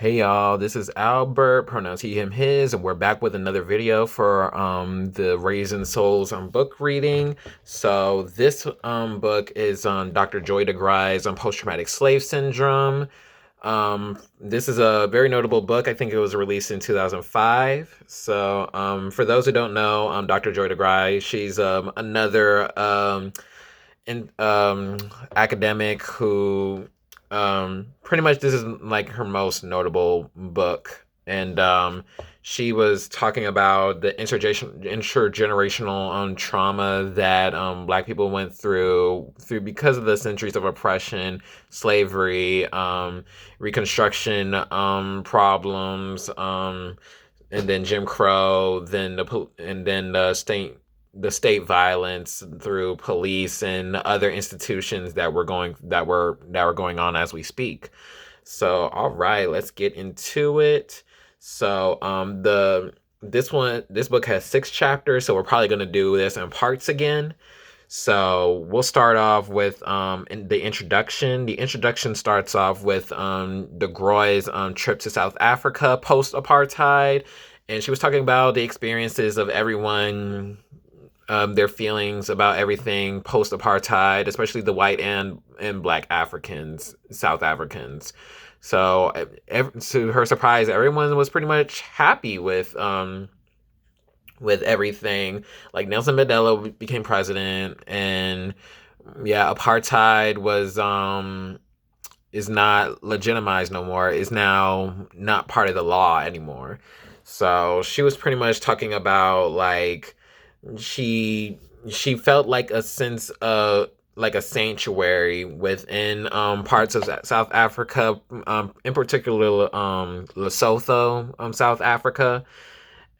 Hey y'all, this is Albert, pronouns he, him, his, and we're back with another video for the Raisin Souls book reading. So this book is on Dr. Joy DeGruy's post-traumatic slave syndrome. This is a very notable book. I think it was released in 2005. So for those who don't know, Dr. Joy DeGruy, she's another academic who pretty much this is like her most notable book, and she was talking about the intergenerational trauma that black people went through because of the centuries of oppression, slavery, reconstruction problems, and then Jim Crow, and then the state violence through police and other institutions that were going on as we speak. So, all right, let's get into it. So, this book has 6 chapters, so we're probably going to do this in parts again. So we'll start off with in the introduction. The introduction starts off with DeGruy's trip to South Africa post-apartheid, and she was talking about the experiences of everyone, their feelings about everything post-apartheid, especially the white and black Africans, South Africans. So, to her surprise, everyone was pretty much happy with everything. Like Nelson Mandela became president, and yeah, apartheid is not legitimized no more. Is now not part of the law anymore. So she was pretty much talking about like she felt like a sense of like a sanctuary within parts of South Africa, in particular Lesotho, South Africa.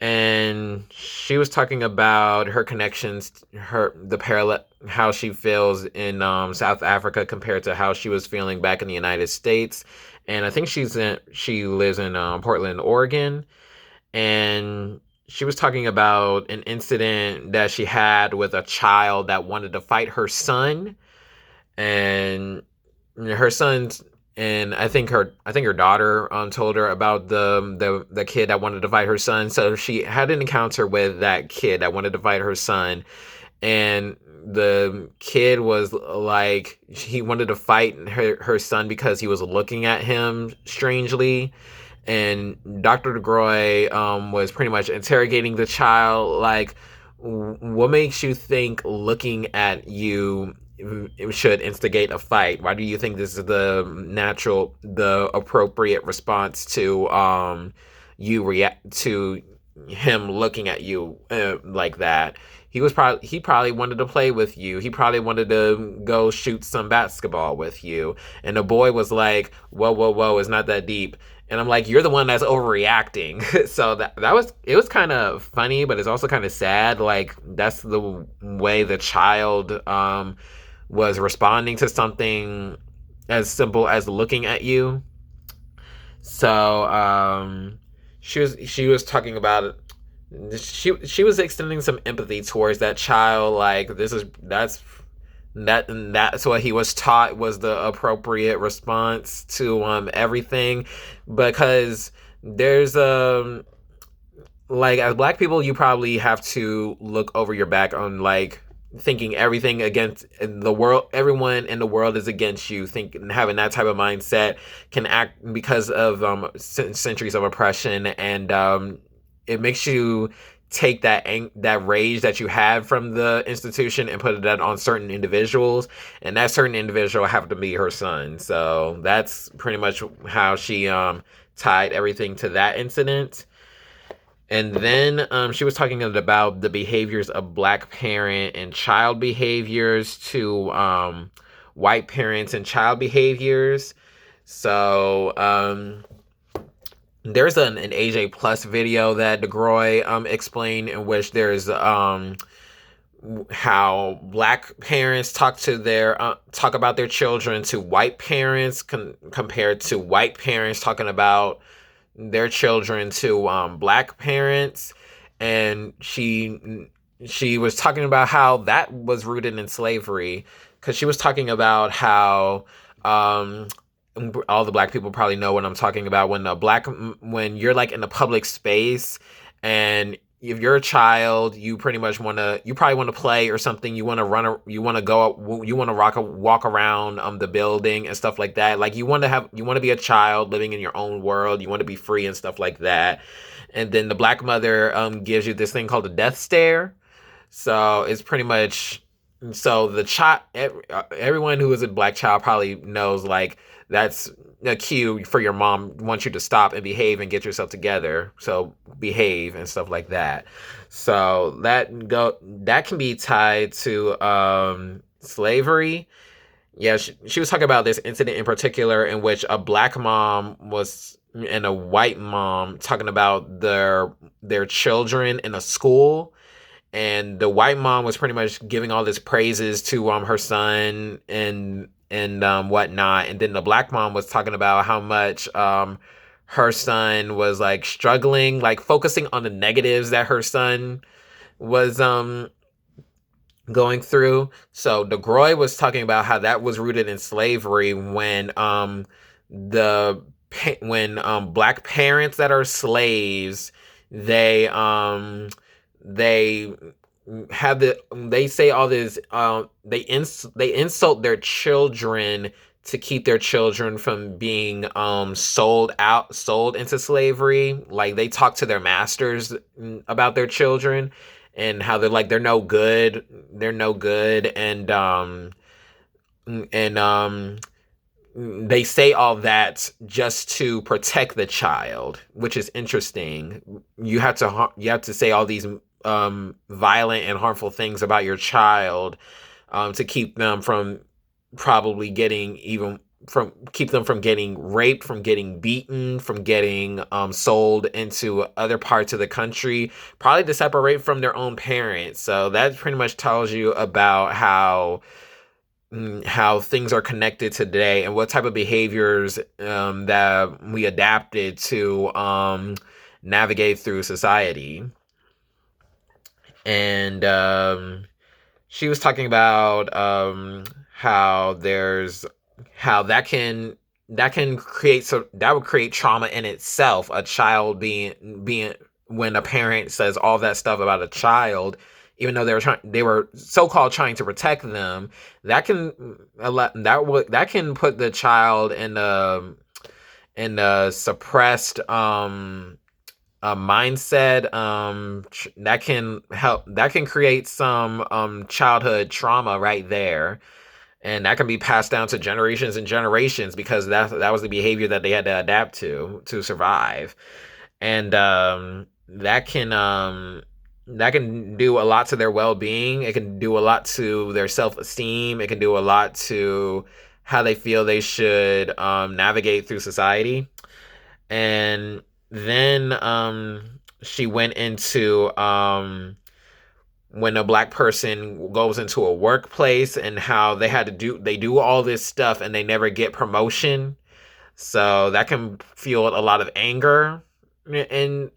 And she was talking about her connections, the parallel, how she feels in South Africa compared to how she was feeling back in the United States. And I think she lives in Portland, Oregon. And she was talking about an incident that she had with a child that wanted to fight her son, and her son's and I think her daughter told her about the kid that wanted to fight her son. So she had an encounter with that kid that wanted to fight her son, and the kid was like he wanted to fight her son because he was looking at him strangely. And Dr. DeGruy was pretty much interrogating the child, like, what makes you think looking at you should instigate a fight? Why do you think this is the appropriate response to you react to him looking at you like that? He probably wanted to play with you. He probably wanted to go shoot some basketball with you. And the boy was like, "Whoa, whoa, whoa! It's not that deep." And I'm like, "You're the one that's overreacting." So it was kind of funny, but it's also kind of sad. Like that's the way the child was responding to something as simple as looking at you. So she was talking about she was extending some empathy towards that child. Like that's what he was taught was the appropriate response to everything, because there's like as black people you probably have to look over your back on like thinking everything against the world, everyone in the world is against you, having that type of mindset can act because of centuries of oppression, and it makes you take that rage that you had from the institution and put that on certain individuals, and that certain individual happened to be her son. So that's pretty much how she tied everything to that incident. And then she was talking about the behaviors of black parent and child behaviors to white parents and child behaviors. So there's an AJ Plus video that DeGruy explained, in which there's how black parents talk about their children to white parents compared to white parents talking about their children to black parents. And she was talking about how that was rooted in slavery, because she was talking about how all the black people probably know what I'm talking about. When you're like in a public space, and if you're a child, you probably want to play or something. You want to you want to you want to walk around the building and stuff like that. Like you want to be a child living in your own world. You want to be free and stuff like that. And then the black mother gives you this thing called a death stare. So it's pretty much, so the child, everyone who is a black child probably knows, like, that's a cue for your mom wants you to stop and behave and get yourself together. So behave and stuff like that. So that can be tied to slavery. Yeah, she was talking about this incident in particular in which a black mom was and a white mom talking about their children in a school, and the white mom was pretty much giving all this praises to her son and whatnot, and then the black mom was talking about how much her son was like struggling, like focusing on the negatives that her son was going through. So DeGruy was talking about how that was rooted in slavery the black parents that are slaves, they have they say all this, they insult their children to keep their children from being sold into slavery. Like, they talk to their masters about their children and how they're no good, and they say all that just to protect the child, which is interesting. You have to say all these violent and harmful things about your child to keep them from probably keep them from getting raped, from getting beaten, from getting sold into other parts of the country, probably to separate from their own parents. So that pretty much tells you about how things are connected today and what type of behaviors that we adapted to navigate through society. And she was talking about how there's how that would create trauma in itself. A child being when a parent says all that stuff about a child, even though they were so-called trying to protect them, that can put the child in a suppressed a mindset that can create some childhood trauma right there, and that can be passed down to generations and generations because that was the behavior that they had to adapt to survive. And that can do a lot to their well-being. It can do a lot to their self-esteem. It can do a lot to how they feel they should navigate through society. And then she went into when a black person goes into a workplace and how they do all this stuff and they never get promotion. So that can fuel a lot of anger, and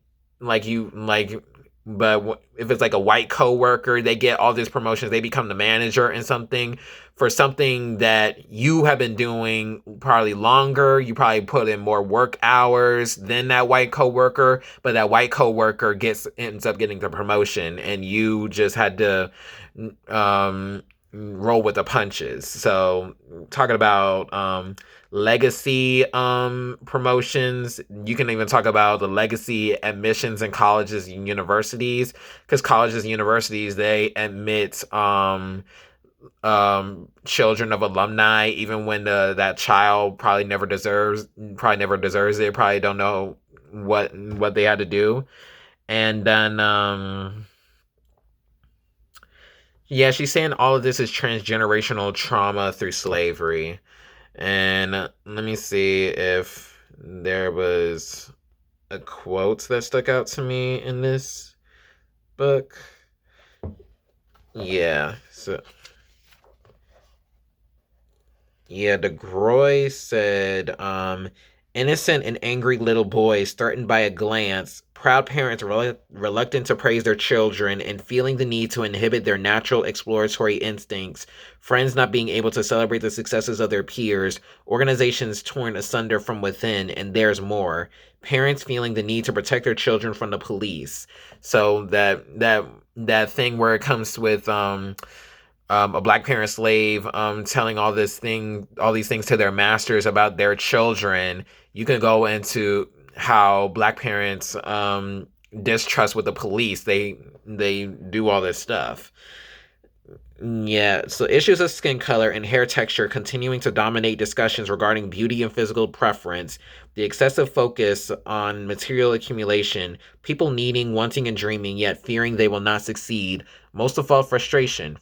but if it's like a white coworker, they get all these promotions, they become the manager and something for something that you have been doing probably longer. You probably put in more work hours than that white coworker, but that white coworker ends up getting the promotion, and you just had to roll with the punches. So talking about legacy promotions, you can even talk about the legacy admissions in colleges and universities, because colleges and universities, they admit children of alumni even when that child probably never deserves it, probably don't know what they had to do. And then yeah, she's saying all of this is transgenerational trauma through slavery. And let me see if there was a quote that stuck out to me in this book. Yeah, so yeah, DeGruy said, Innocent and angry little boys threatened by a glance, proud parents reluctant to praise their children and feeling the need to inhibit their natural exploratory instincts, friends not being able to celebrate the successes of their peers, organizations torn asunder from within, and there's more. Parents feeling the need to protect their children from the police. So that thing where it comes with a black parent slave telling all these things to their masters about their children. You can go into how black parents distrust with the police. They do all this stuff. Yeah, so issues of skin color and hair texture continuing to dominate discussions regarding beauty and physical preference, the excessive focus on material accumulation, people needing, wanting, and dreaming, yet fearing they will not succeed, most of all frustration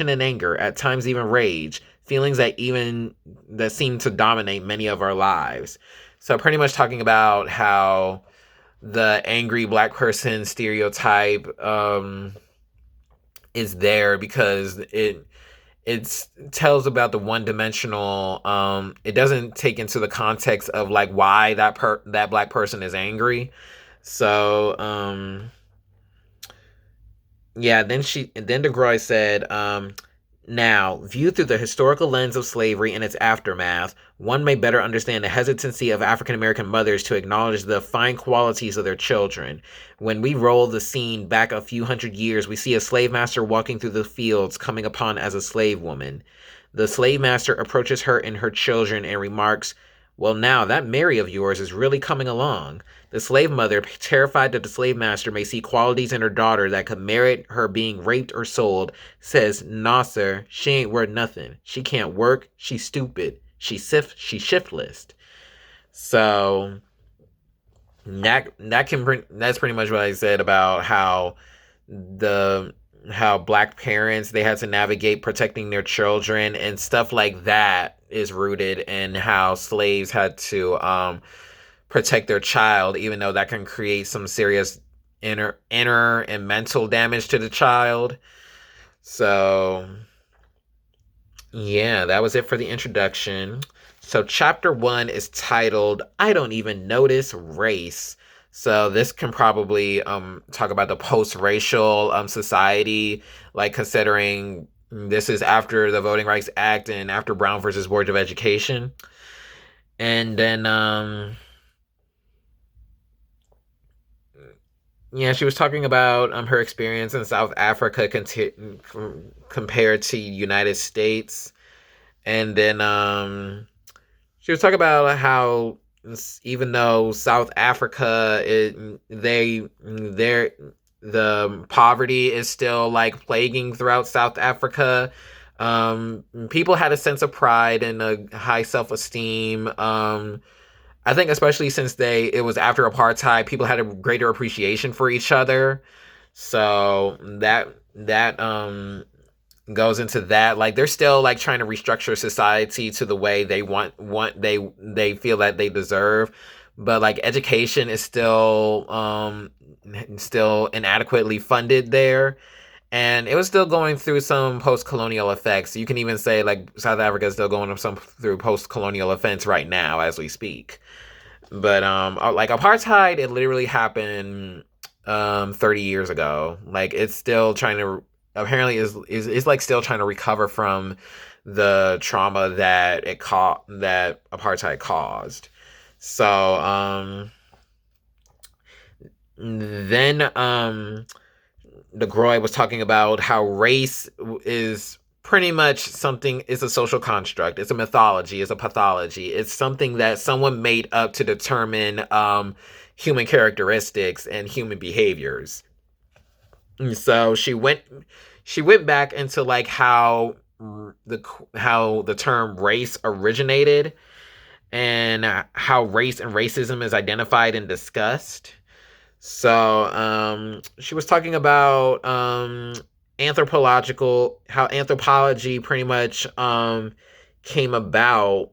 and anger, at times even rage, feelings that seem to dominate many of our lives. So pretty much talking about how the angry black person stereotype is there because it tells about the one dimensional. It doesn't take into the context of like why that black person is angry. So yeah, then DeGruy said, now, viewed through the historical lens of slavery and its aftermath, one may better understand the hesitancy of African American mothers to acknowledge the fine qualities of their children. When we roll the scene back a few hundred years, we see a slave master walking through the fields, coming upon as a slave woman. The slave master approaches her and her children and remarks, "Well, now that Mary of yours is really coming along." The slave mother, terrified that the slave master may see qualities in her daughter that could merit her being raped or sold, says, "Nah, sir, she ain't worth nothing. She can't work. She's stupid. She's shiftless." So that's pretty much what I said about how black parents, they had to navigate protecting their children and stuff like that is rooted in how slaves had to protect their child, even though that can create some serious inner and mental damage to the child. So yeah, that was it for the introduction. So chapter 1 is titled "I Don't Even Notice Race." So this can probably talk about the post-racial society, like considering this is after the Voting Rights Act and after Brown versus Board of Education. And then yeah, she was talking about her experience in South Africa compared to United States. And then she was talking about how even though South Africa, the poverty is still like plaguing throughout South Africa. People had a sense of pride and a high self-esteem. I think especially since it was after apartheid, people had a greater appreciation for each other. So that goes into that. Like they're still like trying to restructure society to the way they they feel that they deserve. But like education is still inadequately funded there. And it was still going through some post-colonial effects. You can even say like South Africa is still going through post-colonial effects right now as we speak. But like apartheid, it literally happened 30 years ago. Like it's still trying to apparently is like still trying to recover from the trauma that that apartheid caused. So then DeGruy was talking about how race is pretty much something, is a social construct. It's a mythology. It's a pathology. It's something that someone made up to determine human characteristics and human behaviors. And so she went back into like how the term race originated and how race and racism is identified and discussed. So she was talking about how anthropology pretty much came about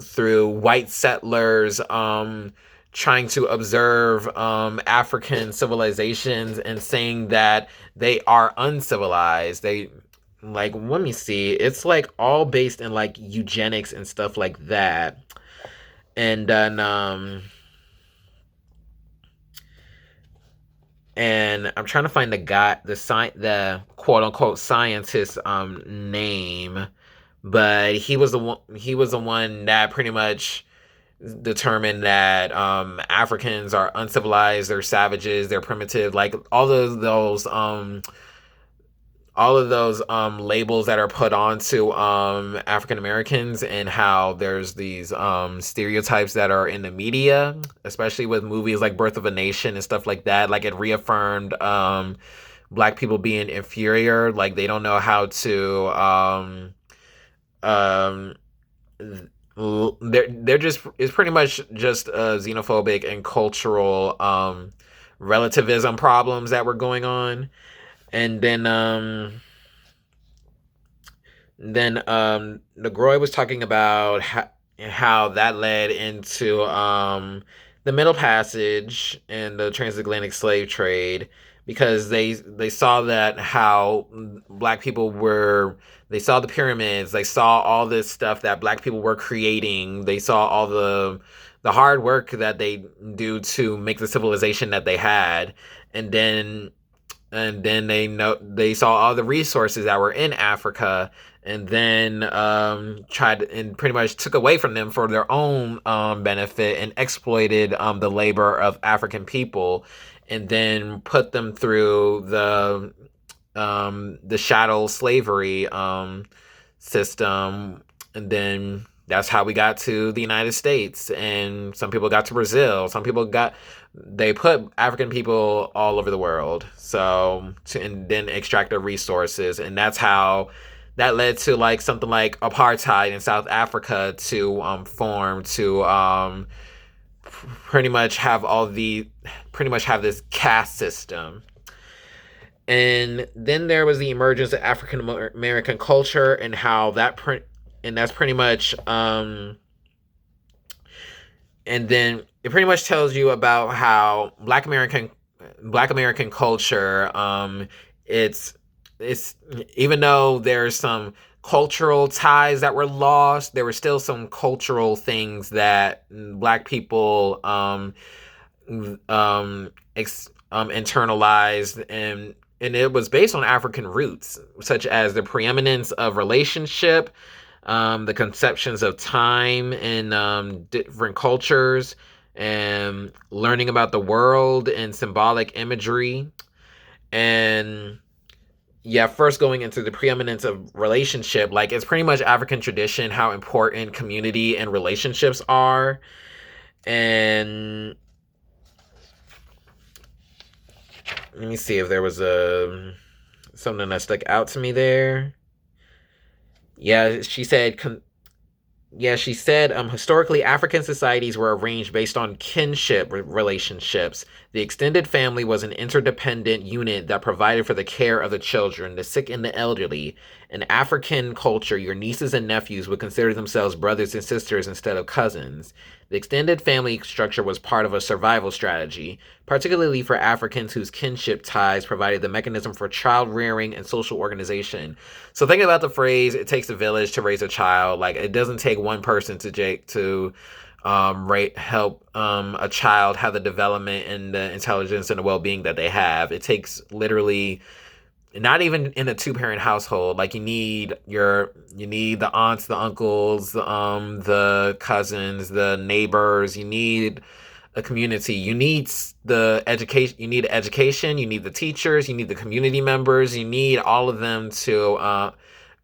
through white settlers trying to observe African civilizations and saying that they are uncivilized. They like, let me see, it's like all based in like eugenics and stuff like that. and then and I'm trying to find the quote unquote scientist name, but he was the one that pretty much determined that Africans are uncivilized, they're savages, they're primitive, like all of those labels that are put onto African Americans, and how there's these stereotypes that are in the media, especially with movies like Birth of a Nation and stuff like that. Like, it reaffirmed black people being inferior, like they don't know how to um they're just, it's pretty much just xenophobic and cultural relativism problems that were going on. And then DeGruy was talking about how that led into the Middle Passage and the transatlantic slave trade, because they saw that how black people were, they saw the pyramids, they saw all this stuff that black people were creating, they saw all the hard work that they do to make the civilization that they had, and then they saw all the resources that were in Africa, and then tried and pretty much took away from them for their own benefit, and exploited the labor of African people, and then put them through the chattel slavery system, and then that's how we got to the United States, and some people got to Brazil, some people got, they put African people all over the world, so and then extract their resources, and that's how that led to like something like apartheid in South Africa to form, to pretty much have this caste system. And then there was the emergence of African American culture, and how and that's pretty much and then it pretty much tells you about how Black American culture, it's even though there's some cultural ties that were lost, there were still some cultural things that Black people internalized, and it was based on African roots, such as the preeminence of relationship, the conceptions of time in different cultures, and learning about the world and symbolic imagery. And yeah, first going into the preeminence of relationship, like it's pretty much African tradition how important community and relationships are. And let me see if there was something that stuck out to me there. Yeah, she said, historically, African societies were arranged based on kinship relationships. The extended family was an interdependent unit that provided for the care of the children, the sick, and the elderly. In African culture, your nieces and nephews would consider themselves brothers and sisters instead of cousins. The extended family structure was part of a survival strategy, particularly for Africans whose kinship ties provided the mechanism for child rearing and social organization. So think about the phrase, it takes a village to raise a child. Like, it doesn't take one person to help a child have the development and the intelligence and the well-being that they have. It takes literally, not even in a two-parent household, like you need the aunts, the uncles, the cousins, the neighbors, you need a community, you need education, you need the teachers, you need the community members, you need all of them to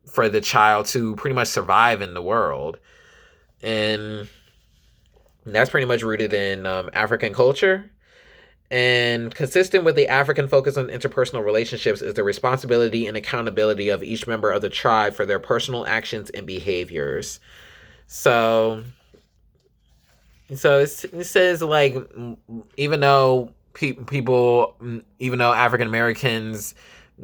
for the child to pretty much survive in the world. And that's pretty much rooted in African culture. And consistent with the African focus on interpersonal relationships is the responsibility and accountability of each member of the tribe for their personal actions and behaviors. So, it says, like, even though even though African Americans,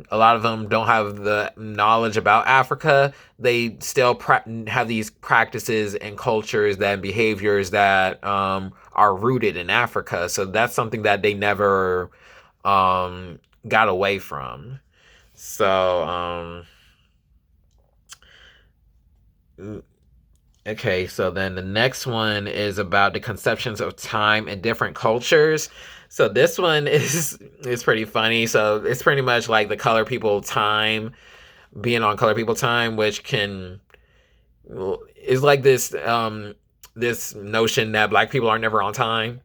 a lot of them don't have the knowledge about Africa, they still have these practices and cultures and behaviors that are rooted in Africa. So that's something that they never got away from. So Okay, so then the next one is about the conceptions of time in different cultures. So this one is pretty funny. So it's pretty much like the color people time, being on color people time, which can is like this notion that black people are never on time.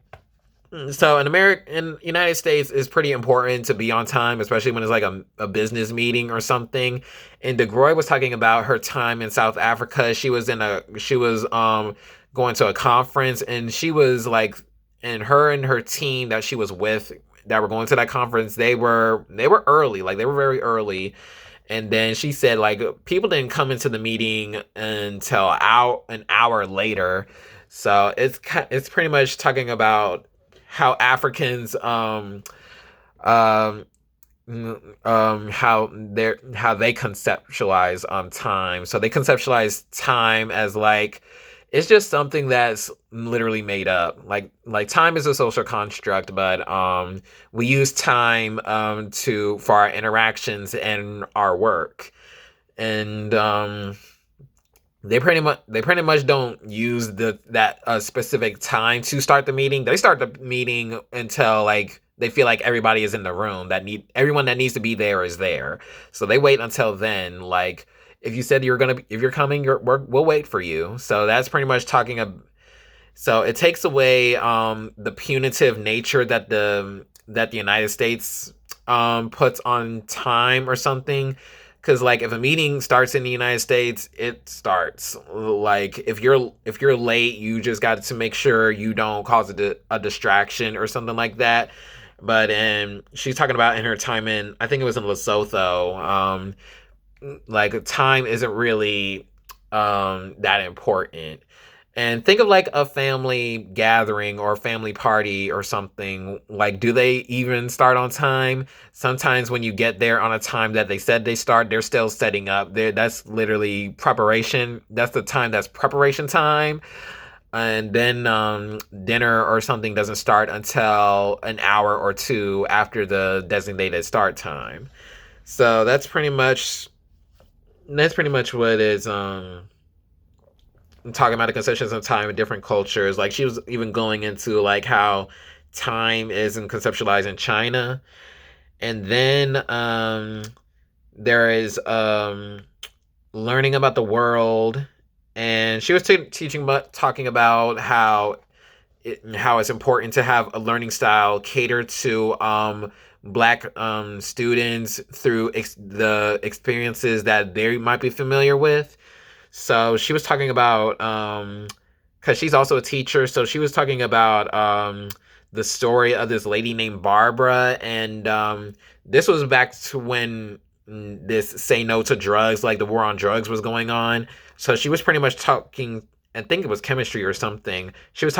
So in United States, it's pretty important to be on time, especially when it's like a business meeting or something. And DeGruy was talking about her time in South Africa. She was going to a conference, and she was like, and her team that she was with that were going to that conference, they were early, like they were very early. And then she said like people didn't come into the meeting until an hour later. So it's pretty much talking about how Africans um how they conceptualize time. So they conceptualize time as like it's just something that's literally made up. Like time is a social construct, but we use time to for our interactions and our work. And they pretty much don't use that specific time to start the meeting. They start the meeting until like they feel like everybody is in the room everyone that needs to be there is there. So they wait until then. Like if you said if you're coming, we'll wait for you. So that's pretty much talking about. So it takes away the punitive nature that the United States puts on time or something. Because like if a meeting starts in the United States, it starts. Like if you're late, you just got to make sure you don't cause a distraction or something like that. But and she's talking about in her time in, I think it was in Lesotho. Like time isn't really that important. And think of like a family gathering or a family party or something. Like, do they even start on time? Sometimes when you get there on a time that they said they start, they're still setting up. That's literally preparation. That's the time that's preparation time. And then dinner or something doesn't start until an hour or two after the designated start time. So that's pretty much what is talking about the conceptions of time in different cultures. Like she was even going into like how time isn't conceptualized in China. And then there is learning about the world. And she was teaching talking about how it's important to have a learning style catered to black students through the experiences that they might be familiar with. So she was talking about because she's also a teacher, so she was talking about the story of this lady named Barbara, and this was back to when this say no to drugs, like the war on drugs was going on. So she was pretty much talking, I think it was chemistry or something. She was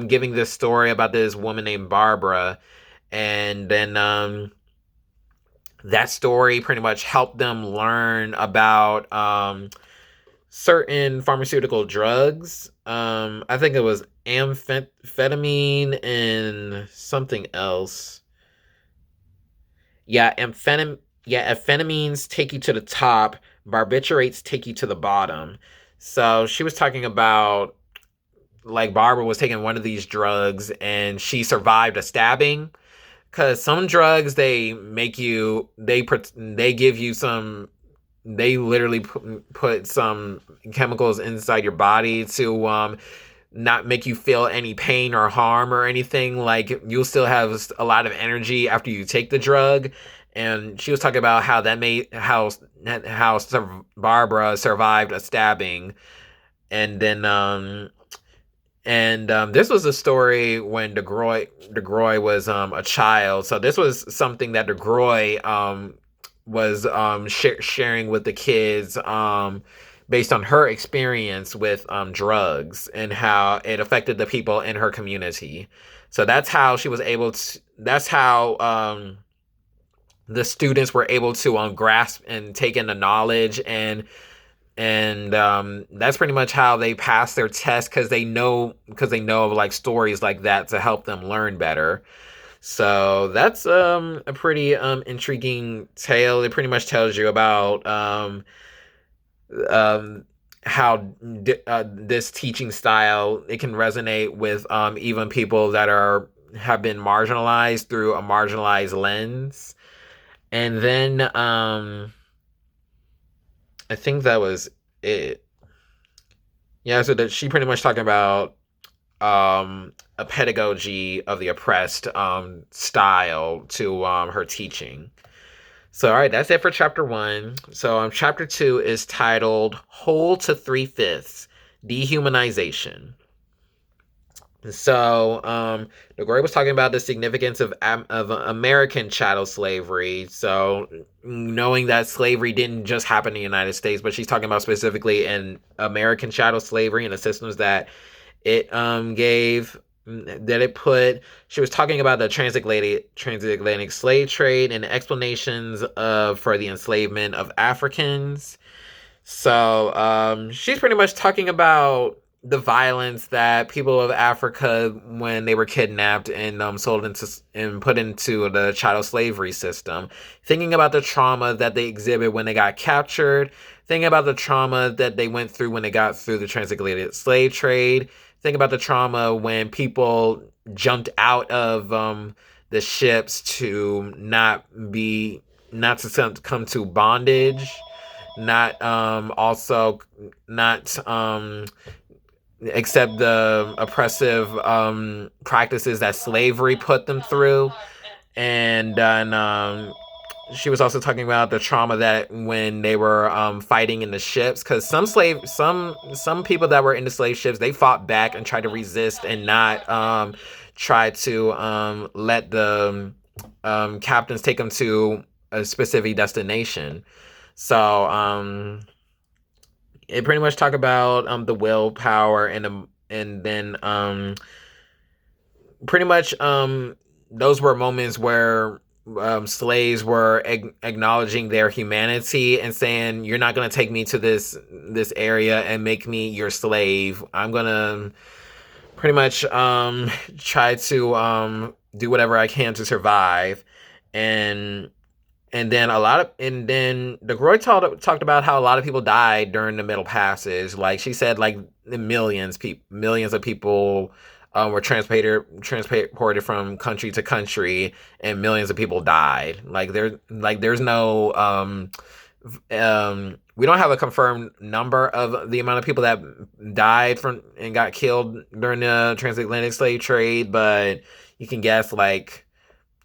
giving this story about this woman named Barbara, and then that story pretty much helped them learn about certain pharmaceutical drugs. I think it was amphetamine and something else. Yeah, amphetamines take you to the top, barbiturates take you to the bottom. So she was talking about like Barbara was taking one of these drugs and she survived a stabbing. Because some drugs they give you some, they literally put some chemicals inside your body to not make you feel any pain or harm or anything. Like you'll still have a lot of energy after you take the drug. And she was talking about how that made how Barbara survived a stabbing. And then this was a story when DeGruy was a child. So this was something that DeGruy was sharing with the kids based on her experience with drugs and how it affected the people in her community. So that's how she was able to. That's how the students were able to grasp and take in the knowledge, and that's pretty much how they pass their test because they know of like stories like that to help them learn better. So that's a pretty intriguing tale. It pretty much tells you about um this teaching style, it can resonate with even people that have been marginalized through a marginalized lens. And then I think that was it. Yeah, so that she pretty much talking about a pedagogy of the oppressed style to her teaching. So, all right, that's it for chapter 1. So, chapter 2 is titled Whole to 3/5 Dehumanization. So, DeGruy was talking about the significance of American chattel slavery. So, knowing that slavery didn't just happen in the United States, but she's talking about specifically in American chattel slavery and the systems that it gave that it put. She was talking about the transatlantic slave trade and explanations for the enslavement of Africans. So she's pretty much talking about the violence that people of Africa, when they were kidnapped and sold into and put into the chattel slavery system, thinking about the trauma that they exhibit when they got captured, thinking about the trauma that they went through when they got through the transatlantic slave trade, think about the trauma when people jumped out of the ships to not to come to bondage, not also not accept the oppressive practices that slavery put them through. And then she was also talking about the trauma that when they were fighting in the ships, because some people that were in the slave ships, they fought back and tried to resist and not try to let the captains take them to a specific destination. So it pretty much talk about the willpower and then pretty much those were moments where slaves were acknowledging their humanity and saying, "You're not going to take me to this area and make me your slave. I'm going to pretty much try to do whatever I can to survive." And then DeGruy talked about how a lot of people died during the Middle Passage. Like she said, like millions of people were transported from country to country, and millions of people died. There's no we don't have a confirmed number of the amount of people that died from and got killed during the transatlantic slave trade, but you can guess like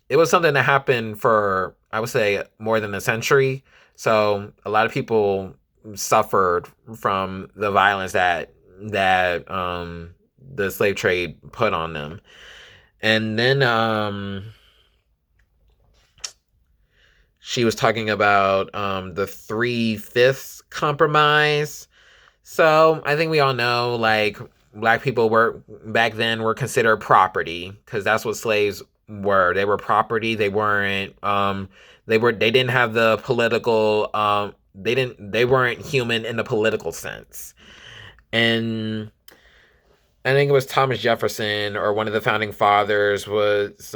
it was something that happened for, I would say, more than a century. So a lot of people suffered from the violence that the slave trade put on them. And then she was talking about the 3/5 compromise. So I think we all know, like, black people were back then were considered property, because that's what slaves were. They were property. They weren't they didn't have the political they weren't human in the political sense. And I think it was Thomas Jefferson or one of the founding fathers was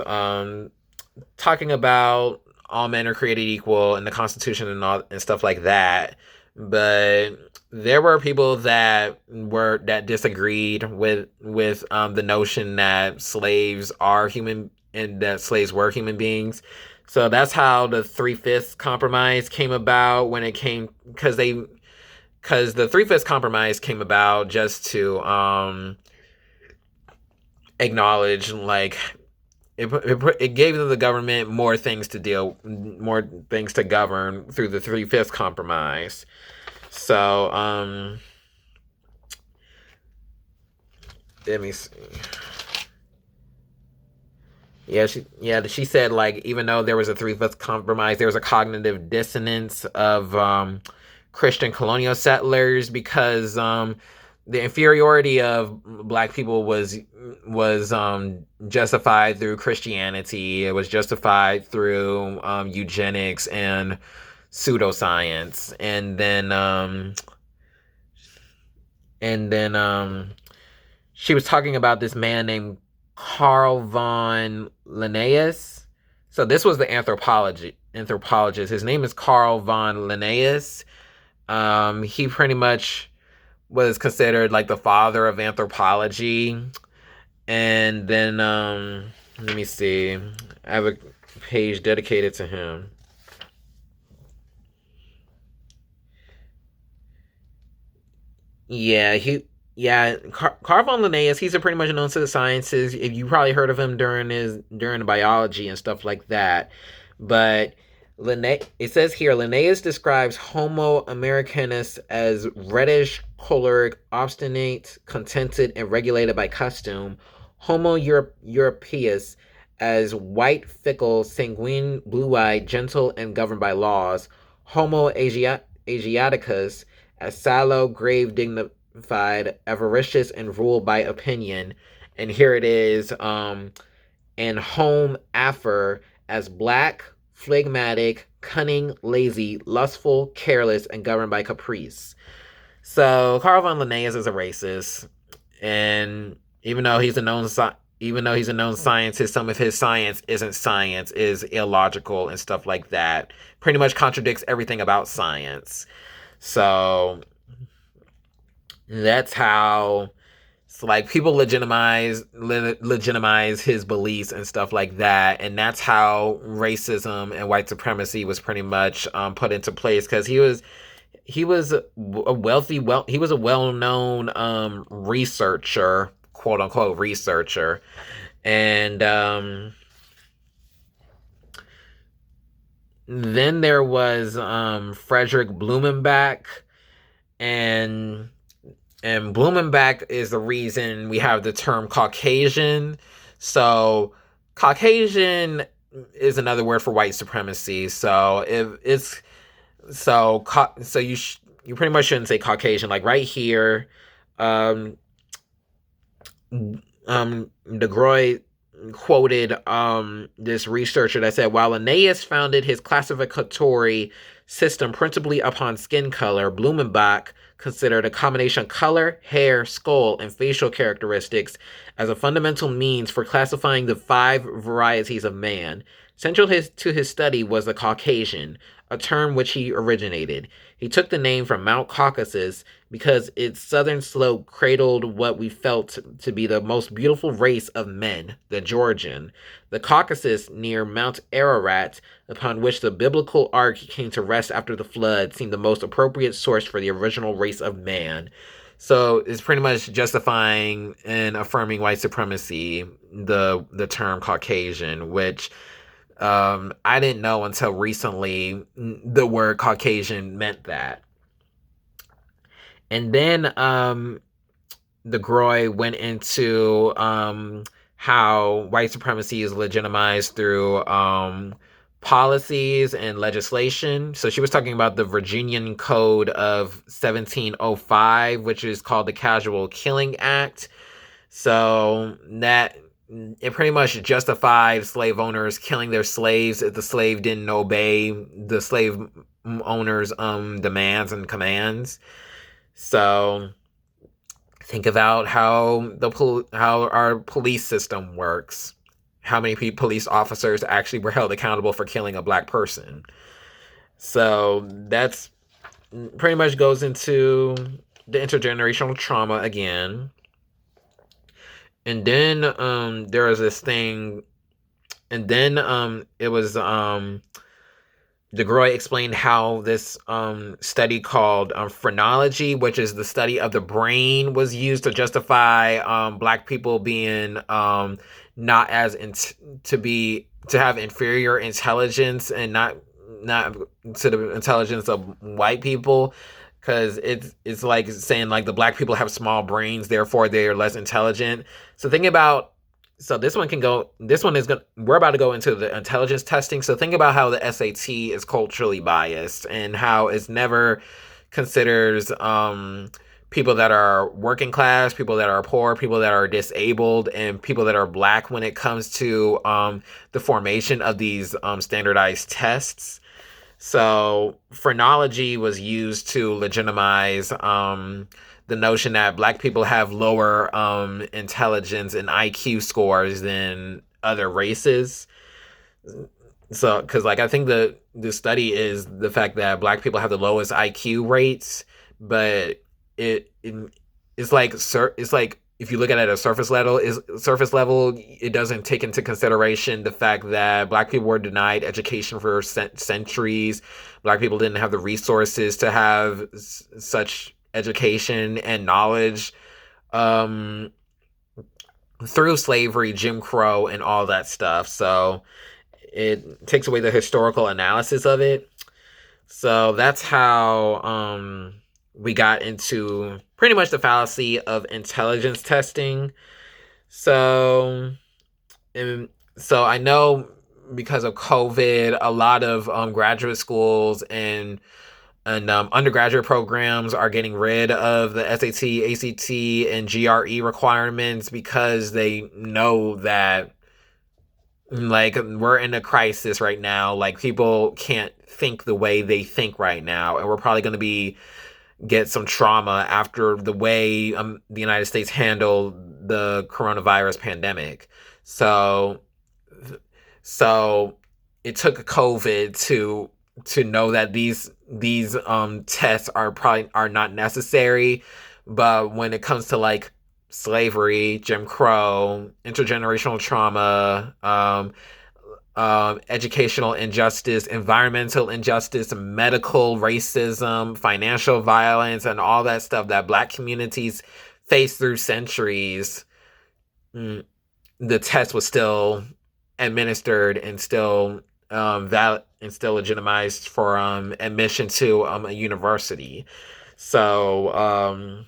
talking about all men are created equal in the Constitution and stuff like that. But there were people that disagreed with the notion that slaves are human and that slaves were human beings. So that's how the 3/5 compromise came about because the 3/5 compromise came about just to acknowledge, like, it gave the government more things to govern through the 3/5 compromise. So let me see. She said, like, even though there was a 3/5 compromise, there was a cognitive dissonance of Christian colonial settlers, because the inferiority of black people was justified through Christianity. It was justified through eugenics and pseudoscience. And then she was talking about this man named Carl von Linnaeus. So this was the anthropologist. His name is Carl von Linnaeus. He pretty much was considered like the father of anthropology. And then let me see. I have a page dedicated to him. Yeah, Carl von Linnaeus, he's a pretty much known to the sciences. If you probably heard of him during the biology and stuff like that. But it says here, Linnaeus describes Homo americanus as reddish, choleric, obstinate, contented, and regulated by custom. Homo europaeus as white, fickle, sanguine, blue-eyed, gentle, and governed by laws. Homo asiaticus as sallow, grave, dignified, avaricious, and ruled by opinion. And here it is, and home Affer as black, phlegmatic, cunning, lazy, lustful, careless, and governed by caprice. So Carl von Linnaeus is a racist, and even though he's a known scientist, some of his science isn't science, is illogical and stuff like that. Pretty much contradicts everything about science. So that's how it's like people legitimize his beliefs and stuff like that, and that's how racism and white supremacy was pretty much put into place, because he was a well-known researcher, quote unquote researcher, and then there was Frederick Blumenbach, and Blumenbach is the reason we have the term Caucasian. So Caucasian is another word for white supremacy. So if it's so you pretty much shouldn't say Caucasian. Like right here, DeGruy quoted this researcher that said, while Linnaeus founded his classificatory system principally upon skin color, Blumenbach considered a combination of color, hair, skull, and facial characteristics as a fundamental means for classifying the 5 varieties of man. Central to his study was the Caucasian, a term which he originated. He took the name from Mount Caucasus because its southern slope cradled what we felt to be the most beautiful race of men, the Georgian. The Caucasus near Mount Ararat, upon which the biblical ark came to rest after the flood, seemed the most appropriate source for the original race of man. So it's pretty much justifying and affirming white supremacy, the term Caucasian, which I didn't know until recently the word Caucasian meant that. And then DeGruy went into how white supremacy is legitimized through policies and legislation. So she was talking about the Virginian Code of 1705, which is called the Casual Killing Act. So that it pretty much justified slave owners killing their slaves if the slave didn't obey the slave owner's demands and commands. So think about how our police system works. How many police officers actually were held accountable for killing a black person? So that's pretty much goes into the intergenerational trauma again. And then there was this thing, and then it was DeGruy explained how this study called phrenology, which is the study of the brain, was used to justify black people being not as to have inferior intelligence and not to the intelligence of white people, because it's like saying like the black people have small brains, therefore they are less intelligent. So think about. So this one is going we're about to go into the intelligence testing. So think about how the SAT is culturally biased and how it's never considers people that are working class, people that are poor, people that are disabled, and people that are black when it comes to the formation of these standardized tests. So phrenology was used to legitimize the notion that black people have lower intelligence and IQ scores than other races. So, because like I think the study is the fact that black people have the lowest IQ rates, but it's like if you look at it at a surface level, it doesn't take into consideration the fact that Black people were denied education for centuries. Black people didn't have the resources to have such education and knowledge um, through slavery, Jim Crow, and all that stuff. So it takes away the historical analysis of it. So that's how we got into pretty much the fallacy of intelligence testing. So, and so I know because of COVID, a lot of graduate schools and undergraduate programs are getting rid of the SAT, ACT, and GRE requirements because they know that like we're in a crisis right now. Like people can't think the way they think right now, and we're probably going to get some trauma after the way the United States handled the coronavirus pandemic. So so it took COVID to know that these tests are not necessary. But when it comes to like slavery, Jim Crow, intergenerational trauma, educational injustice, environmental injustice, medical racism, financial violence, and all that stuff that Black communities faced through centuries, the test was still administered and still valid and still legitimized for admission to a university. So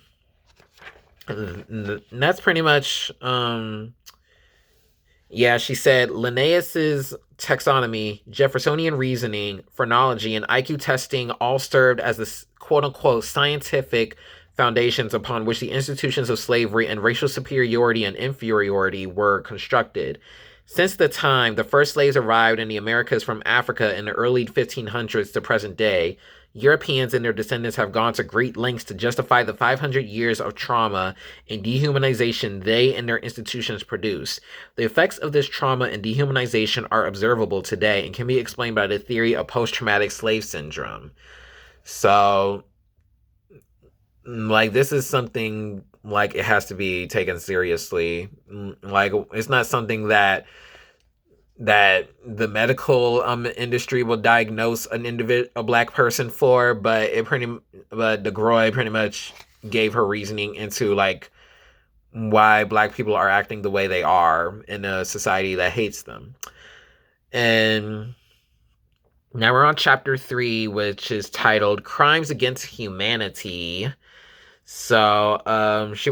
that's pretty much yeah, she said Linnaeus's taxonomy, Jeffersonian reasoning, phrenology, and IQ testing all served as the quote-unquote scientific foundations upon which the institutions of slavery and racial superiority and inferiority were constructed. Since the time the first slaves arrived in the Americas from Africa in the early 1500s to present day, Europeans and their descendants have gone to great lengths to justify the 500 years of trauma and dehumanization they and their institutions produce. The effects of this trauma and dehumanization are observable today and can be explained by the theory of post-traumatic slave syndrome. So, like, this is something, like, it has to be taken seriously. Like, it's not something that the medical industry will diagnose a Black person for, but DeGruy pretty much gave her reasoning into like why Black people are acting the way they are in a society that hates them. And now we're on chapter 3, which is titled Crimes Against Humanity. So she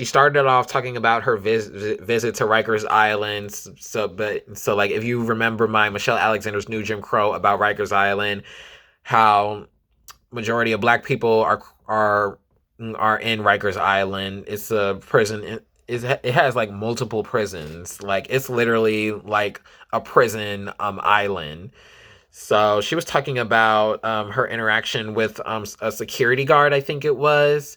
started off talking about her visit to Rikers Island. So like if you remember my Michelle Alexander's New Jim Crow about Rikers Island, how majority of Black people are in Rikers Island. It's a prison. It has like multiple prisons. Like it's literally like a prison island. So she was talking about her interaction with a security guard, I think it was.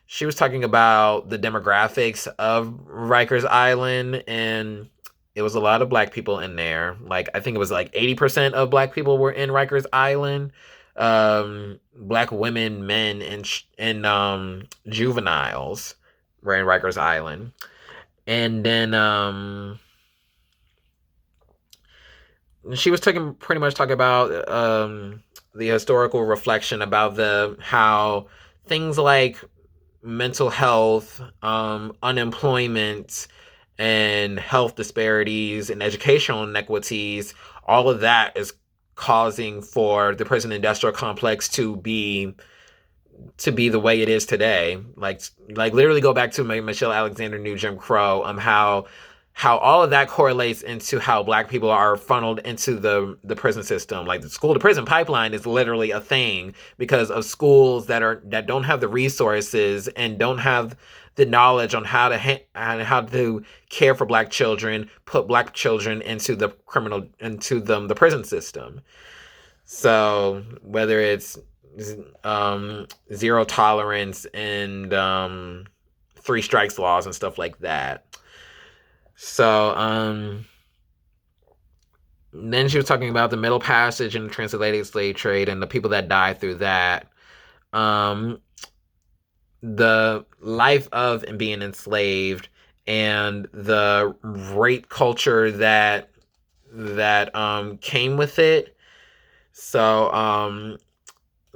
She was talking about the demographics of Rikers Island, and it was a lot of Black people in there. Like I think it was like 80% of Black people were in Rikers Island. Black women, men, and juveniles were in Rikers Island. And then she was pretty much talking about the historical reflection about how things like mental health, unemployment, and health disparities and educational inequities, all of that is causing for the prison industrial complex to be the way it is today. Like literally go back to Michelle Alexander New Jim Crow, how all of that correlates into how Black people are funneled into the prison system. Like the school to prison pipeline is literally a thing because of schools that don't have the resources and don't have the knowledge on how to care for Black children, put Black children into the prison system. So whether it's zero tolerance and 3 strikes laws and stuff like that. So, then she was talking about the Middle Passage and the transatlantic slave trade and the people that died through that. the life of and being enslaved and the rape culture that came with it. So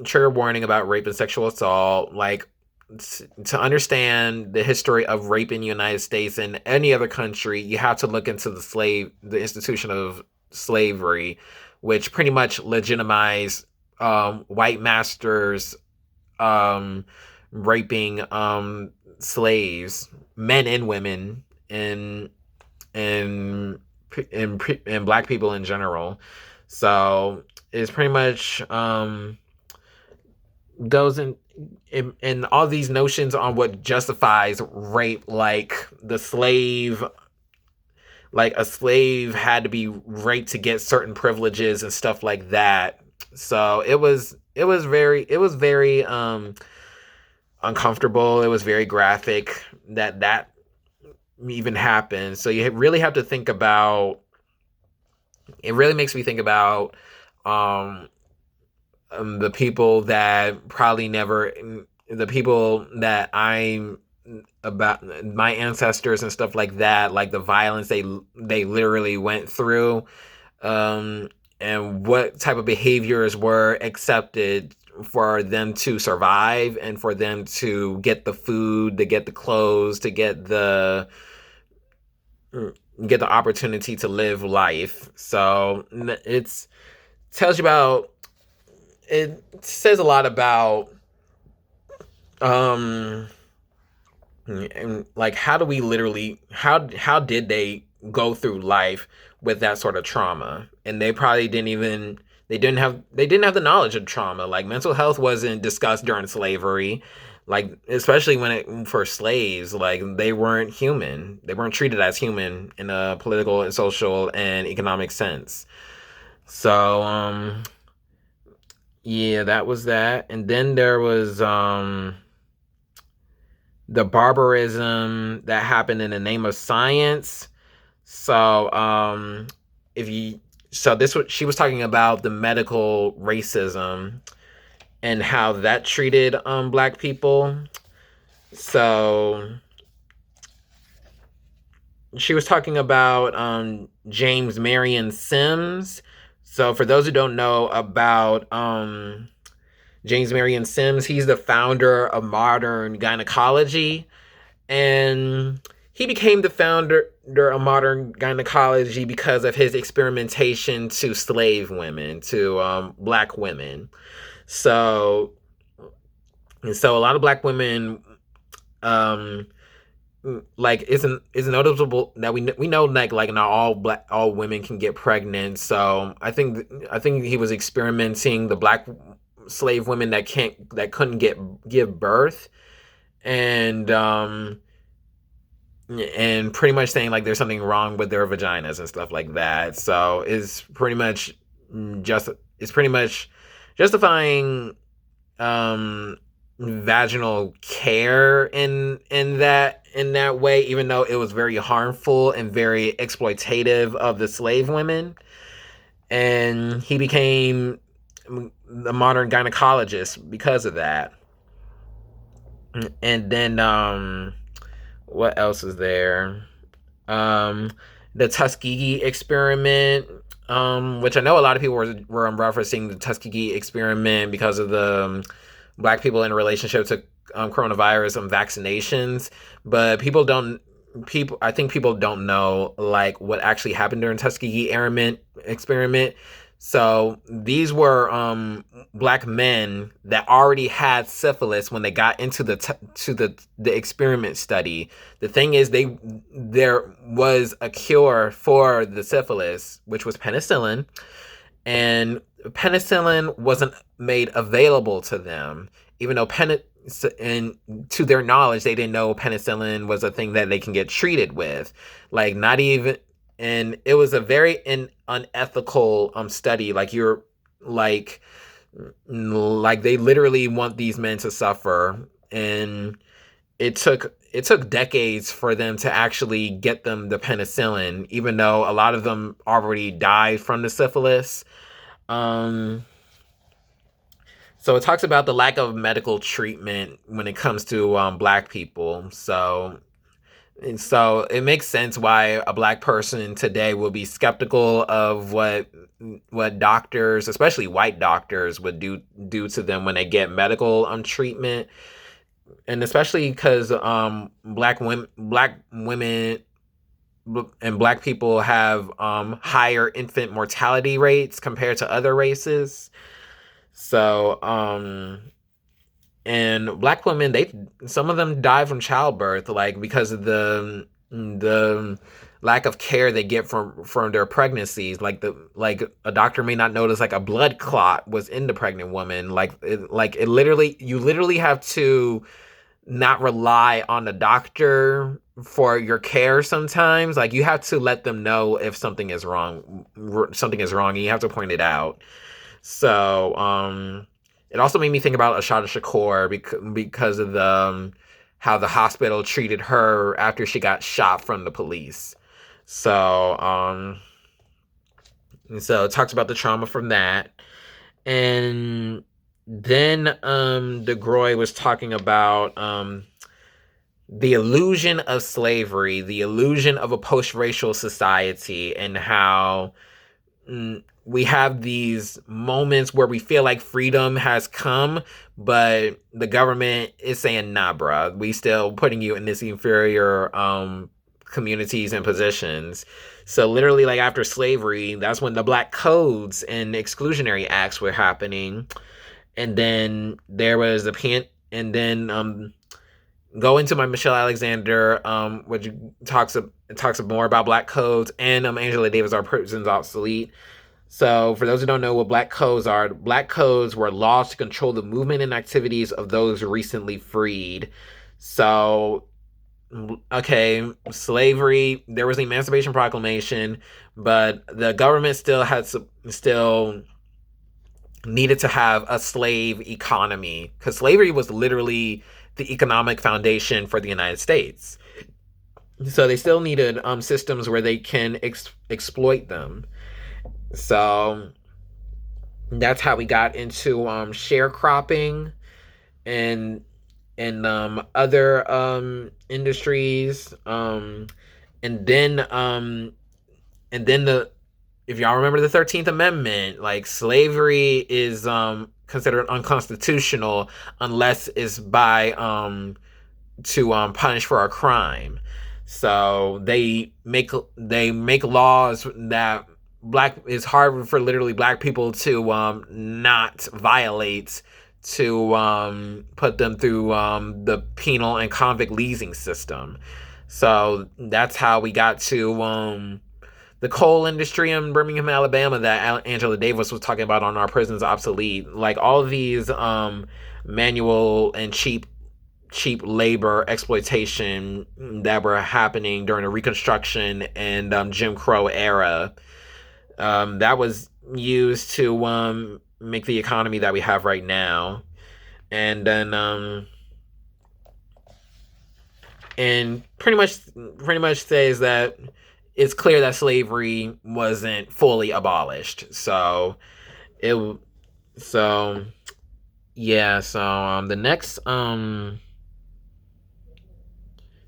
trigger warning about rape and sexual assault. Like, to understand the history of rape in the United States and any other country, you have to look into the institution of slavery, which pretty much legitimized white masters um, raping slaves, men and women, and and black people in general. So it's pretty much goes in all these notions on what justifies rape, like a slave had to be raped to get certain privileges and stuff like that. So it was very uncomfortable. It was very graphic that even happened. So you really have to think about. It really makes me think about um the people that probably never, the people that I'm about, my ancestors and stuff like that, like the violence they literally went through, um and what type of behaviors were accepted for them to survive and for them to get the food, to get the clothes, to get the opportunity to live life. So it's tells you about, it says a lot about um and like, how do we literally, how did they go through life with that sort of trauma? And they probably didn't even, they didn't have the knowledge of trauma. Like, mental health wasn't discussed during slavery, like especially when it for slaves. Like, they weren't human, they weren't treated as human in a political and social and economic sense. So yeah, that was that. And then there was the barbarism that happened in the name of science. So if you so this was she was talking about the medical racism and how that treated black people. So she was talking about James Marion Sims. So for those who don't know about James Marion Sims, he's the founder of modern gynecology, and he became the founder of modern gynecology because of his experimentation to slave women, to black women. So, so a lot of black women, um, like, it's noticeable that we know, like not all women can get pregnant. So I think he was experimenting the black slave women that couldn't give birth, and pretty much saying like there's something wrong with their vaginas and stuff like that. So it's pretty much justifying um vaginal care in that way, even though it was very harmful and very exploitative of the slave women. And he became the modern gynecologist because of that. And then what else is there? Um, the Tuskegee Experiment, which I know a lot of people were referencing the Tuskegee Experiment because of the black people in relationship to coronavirus and vaccinations, but I think people don't know like what actually happened during Tuskegee experiment. So these were black men that already had syphilis when they got into the experiment study. The thing is, there was a cure for the syphilis, which was penicillin, and penicillin wasn't made available to them, even though and to their knowledge, they didn't know penicillin was a thing that they can get treated with. Like, not even, and it was a very unethical study. Like, you're like they literally want these men to suffer, and it took decades for them to actually get them the penicillin, even though a lot of them already died from the syphilis. Um, So it talks about the lack of medical treatment when it comes to black people. So it makes sense why a black person today will be skeptical of what doctors, especially white doctors, would do to them when they get medical treatment, and especially because black women and black people have higher infant mortality rates compared to other races. So and black women, they some of them die from childbirth, like because of the lack of care they get from their pregnancies. Like a doctor may not notice like a blood clot was in the pregnant woman. It literally, you literally have to not rely on the doctor for your care sometimes. Like you have to let them know if something is wrong, and you have to point it out. So, it also made me think about Ashada Shakur because of how the hospital treated her after she got shot from the police. So, so it talks about the trauma from that, and then DeGruy was talking about the illusion of slavery, the illusion of a post-racial society, and how we have these moments where we feel like freedom has come, but the government is saying, nah, bruh, we still putting you in this inferior communities and positions. So literally, like after slavery, that's when the black codes and exclusionary acts were happening. And then there was and then go into my Michelle Alexander, which talks more about black codes, and Angela Davis, Our Prisons Obsolete. So, for those who don't know what black codes were laws to control the movement and activities of those recently freed. So, okay, slavery, there was the Emancipation Proclamation, but the government still needed to have a slave economy, because slavery was literally the economic foundation for the United States. So they still needed systems where they can exploit them. So that's how we got into sharecropping and other industries. And then the if y'all remember the 13th Amendment, like slavery is considered unconstitutional unless it's by to punish for a crime. So they make laws that it's hard for literally black people to not violate, to put them through the penal and convict leasing system. So that's how we got to the coal industry in Birmingham, Alabama, that Angela Davis was talking about on Our Prisons Obsolete. Like all of these manual and cheap labor exploitation that were happening during the Reconstruction and Jim Crow era, that was used to make the economy that we have right now. And then and pretty much says that it's clear that slavery wasn't fully abolished. It so yeah, the next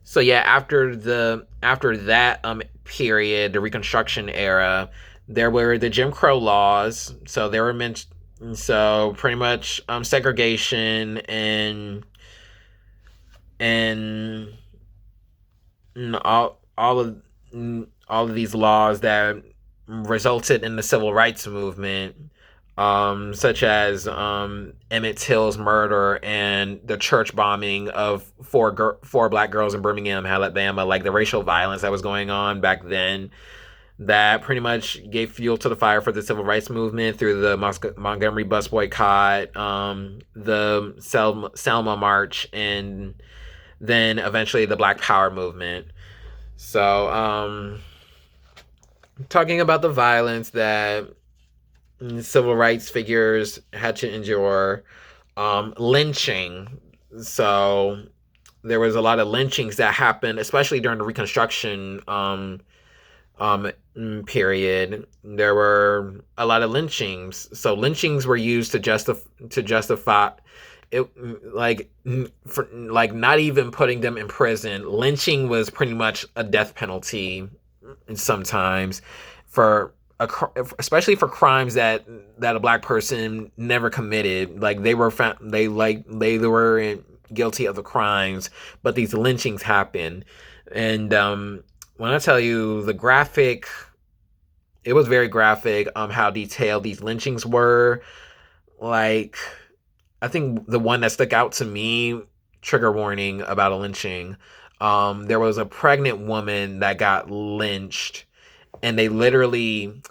so yeah, after that period, the Reconstruction era, there were the Jim Crow laws. So there were so pretty much segregation and all of these laws that resulted in the civil rights movement, such as Emmett Till's murder and the church bombing of four black girls in Birmingham, Alabama, like the racial violence that was going on back then. That pretty much gave fuel to the fire for the civil rights movement through the Montgomery bus boycott, the Selma March, and then eventually the Black Power movement. So, talking about the violence that civil rights figures had to endure, lynching. So there was a lot of lynchings that happened, especially during the Reconstruction period, there were a lot of lynchings. So lynchings were used to justify it, like for like not even putting them in prison. Lynching was pretty much a death penalty sometimes for especially for crimes that a black person never committed. Like they were found, they were guilty of the crimes, but these lynchings happen. And when I tell you the graphic, it was very graphic. How detailed these lynchings were. Like, I think the one that stuck out to me, trigger warning about a lynching. There was a pregnant woman that got lynched, and they literally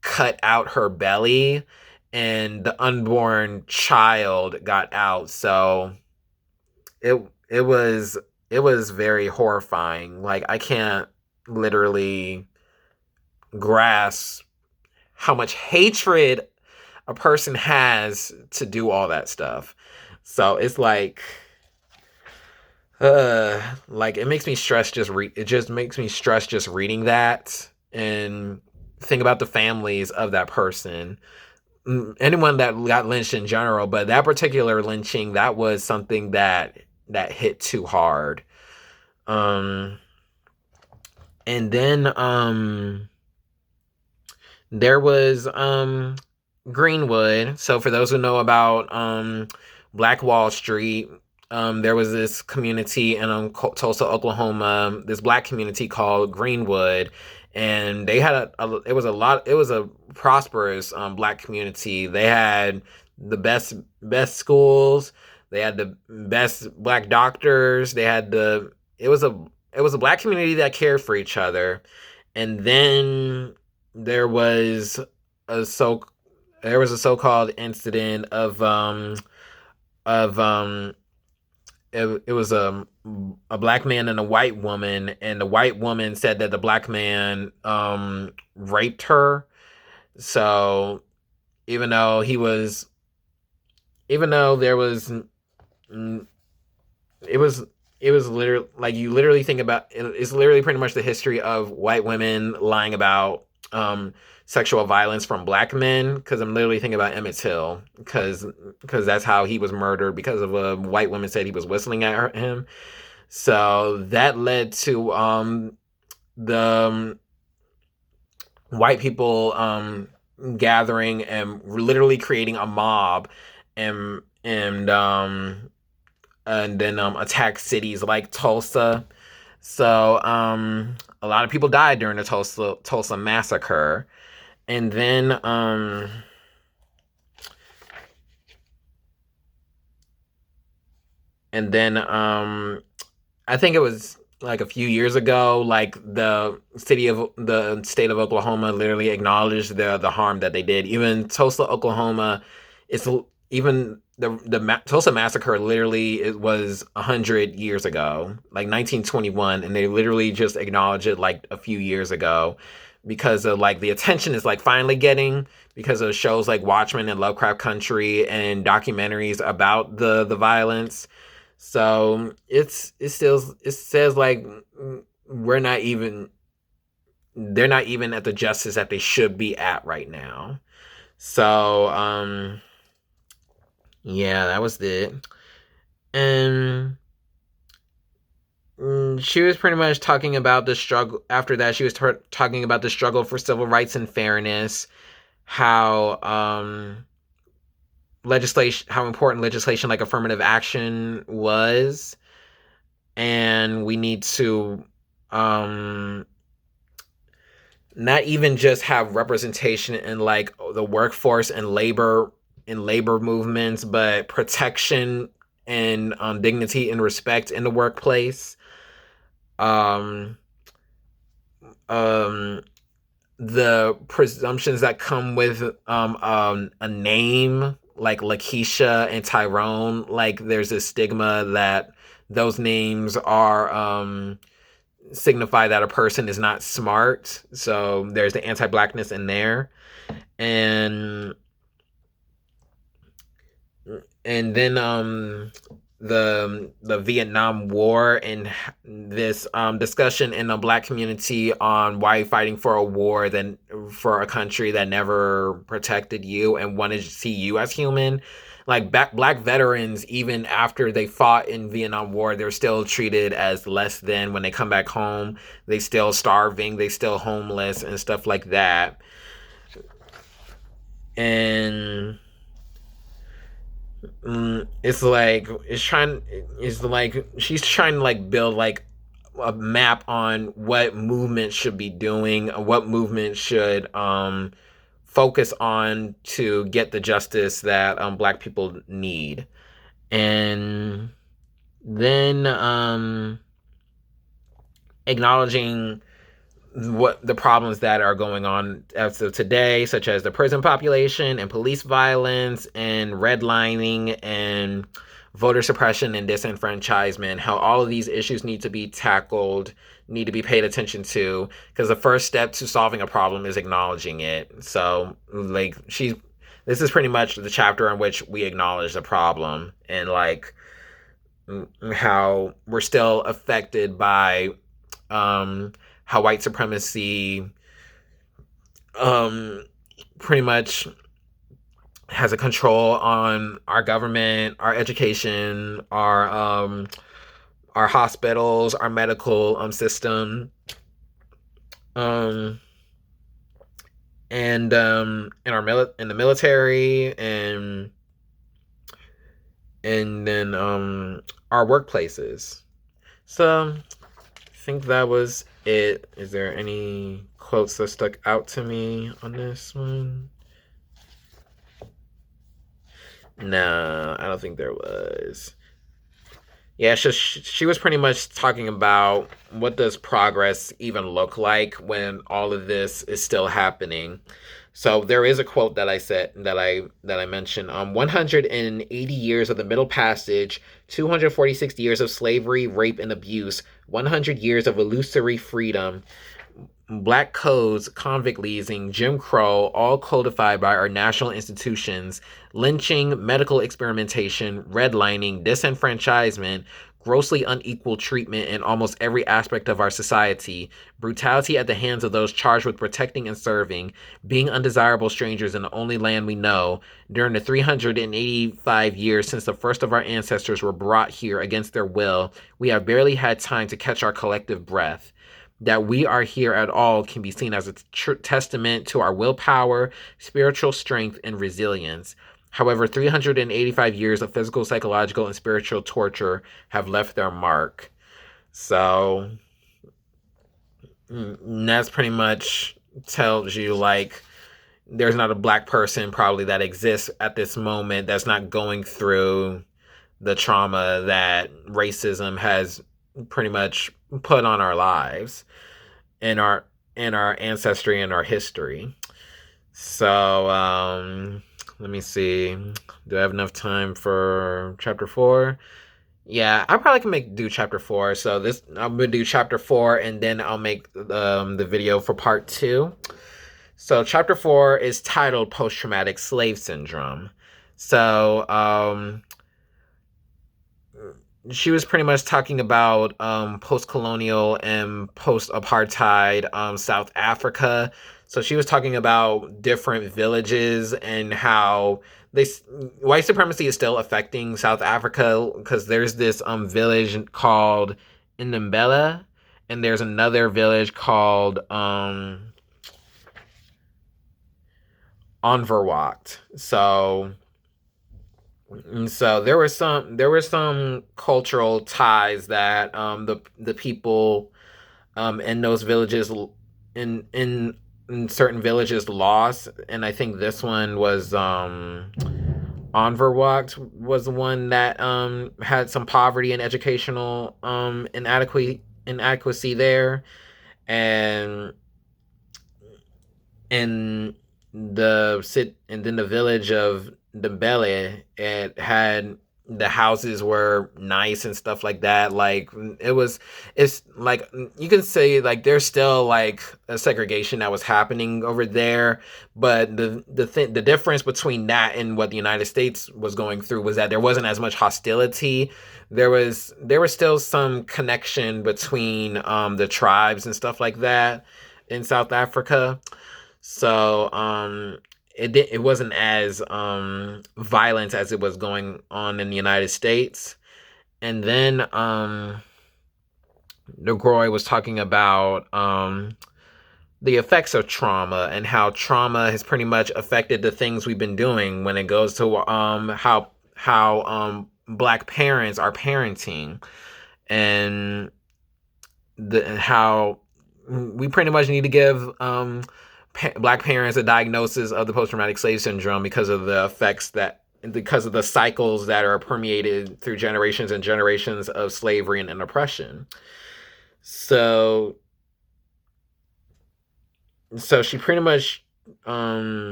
cut out her belly, and the unborn child got out. So it it was it was very horrifying. Like I can't literally grasp how much hatred a person has to do all that stuff. So it's like it makes me stress it just makes me stress just reading that and think about the families of that person. Anyone that got lynched in general, but that particular lynching, that was something that hit too hard. Um and then there was Greenwood. So for those who know about Black Wall Street, there was this community in Tulsa, Oklahoma, this black community called Greenwood, and they had it was a prosperous black community. They had the best schools, they had the best black doctors, they had the it was a black community that cared for each other. And then there was a so there was a so-called incident of it was a black man and a white woman, and the white woman said that the black man raped her. So even though he was even though there was it was it was literally like you literally think about it's literally pretty much the history of white women lying about sexual violence from black men, because I'm literally thinking about Emmett Till, because that's how he was murdered, because of a white woman said he was whistling at him. So that led to the white people gathering and literally creating a mob, and then attack cities like Tulsa. So a lot of people died during the Tulsa massacre. And then I think it was like a few years ago, like the state of Oklahoma literally acknowledged the harm that they did. Even Tulsa, Oklahoma, it's even the Tulsa massacre literally it was 100 years ago, like 1921, and they literally just acknowledged it like a few years ago, because of like the attention is like finally getting, because of shows like Watchmen and Lovecraft Country and documentaries about the violence. So it says like we're not even they're not even at the justice that they should be at right now. So yeah, that was it. And she was pretty much talking about the struggle. After that, she was talking about the struggle for civil rights and fairness, how legislation, how important legislation like affirmative action was, and we need to not even just have representation in like the workforce and labor movements, but protection and dignity and respect in the workplace. Um, um, the presumptions that come with a name like Lakeisha and Tyrone, like there's a stigma that those names are signify that a person is not smart. So there's the anti-blackness in there. And then the Vietnam War and this discussion in the Black community on why fighting for a war than for a country that never protected you and wanted to see you as human. Like Black veterans, even after they fought in Vietnam War, they're still treated as less than. When they come back home, they still starving, they still homeless and stuff like that. And it's like she's trying to like build like a map on what movement should be doing, what movement should focus on to get the justice that Black people need. And then acknowledging what the problems that are going on as of today, such as the prison population and police violence and redlining and voter suppression and disenfranchisement, how all of these issues need to be tackled, need to be paid attention to, because the first step to solving a problem is acknowledging it. So, like, this is pretty much the chapter in which we acknowledge the problem and, like, how we're still affected by how white supremacy pretty much has a control on our government, our education, our hospitals, our medical system, and in the military, and then our workplaces. So I think that was it. Is there any quotes that stuck out to me on this one? No, I don't think there was. Yeah, she was pretty much talking about what does progress even look like when all of this is still happening. So there is a quote that I said that I mentioned. 180 years of the Middle Passage, 246 years of slavery, rape, and abuse, 100 years of illusory freedom, Black codes, convict leasing, Jim Crow, all codified by our national institutions, lynching, medical experimentation, redlining, disenfranchisement, grossly unequal treatment in almost every aspect of our society, brutality at the hands of those charged with protecting and serving, being undesirable strangers in the only land we know, during the 385 years since the first of our ancestors were brought here against their will, we have barely had time to catch our collective breath. That we are here at all can be seen as a testament to our willpower, spiritual strength, and resilience. However, 385 years of physical, psychological, and spiritual torture have left their mark. So, that's pretty much tells you, like, there's not a Black person probably that exists at this moment that's not going through the trauma that racism has pretty much put on our lives and our ancestry and our history. So let me see. Do I have enough time for chapter 4? Yeah, I probably can do chapter 4. So I'm gonna do chapter 4 and then I'll make the video for part 2. So chapter 4 is titled Post-Traumatic Slave Syndrome. So she was pretty much talking about post-colonial and post-apartheid South Africa. So she was talking about different villages and how white supremacy is still affecting South Africa, because there's this village called Ndebele, and there's another village called Onverwacht. So there were some cultural ties that the people in those villages in certain villages lost, and I think this one was Onverwacht was the one that had some poverty and educational inadequacy there, and then the village of Ndebele, it had the houses were nice and stuff like that. Like it's like you can say like there's still like a segregation that was happening over there, but the difference between that and what the United States was going through was that there wasn't as much hostility. There was still some connection between the tribes and stuff like that in South Africa. So it wasn't as violent as it was going on in the United States. And then DeGruy was talking about the effects of trauma and how trauma has pretty much affected the things we've been doing when it goes to how Black parents are parenting, and how we pretty much need to give Black parents a diagnosis of the post-traumatic slave syndrome because of the effects because of the cycles that are permeated through generations and generations of slavery and oppression. So she pretty much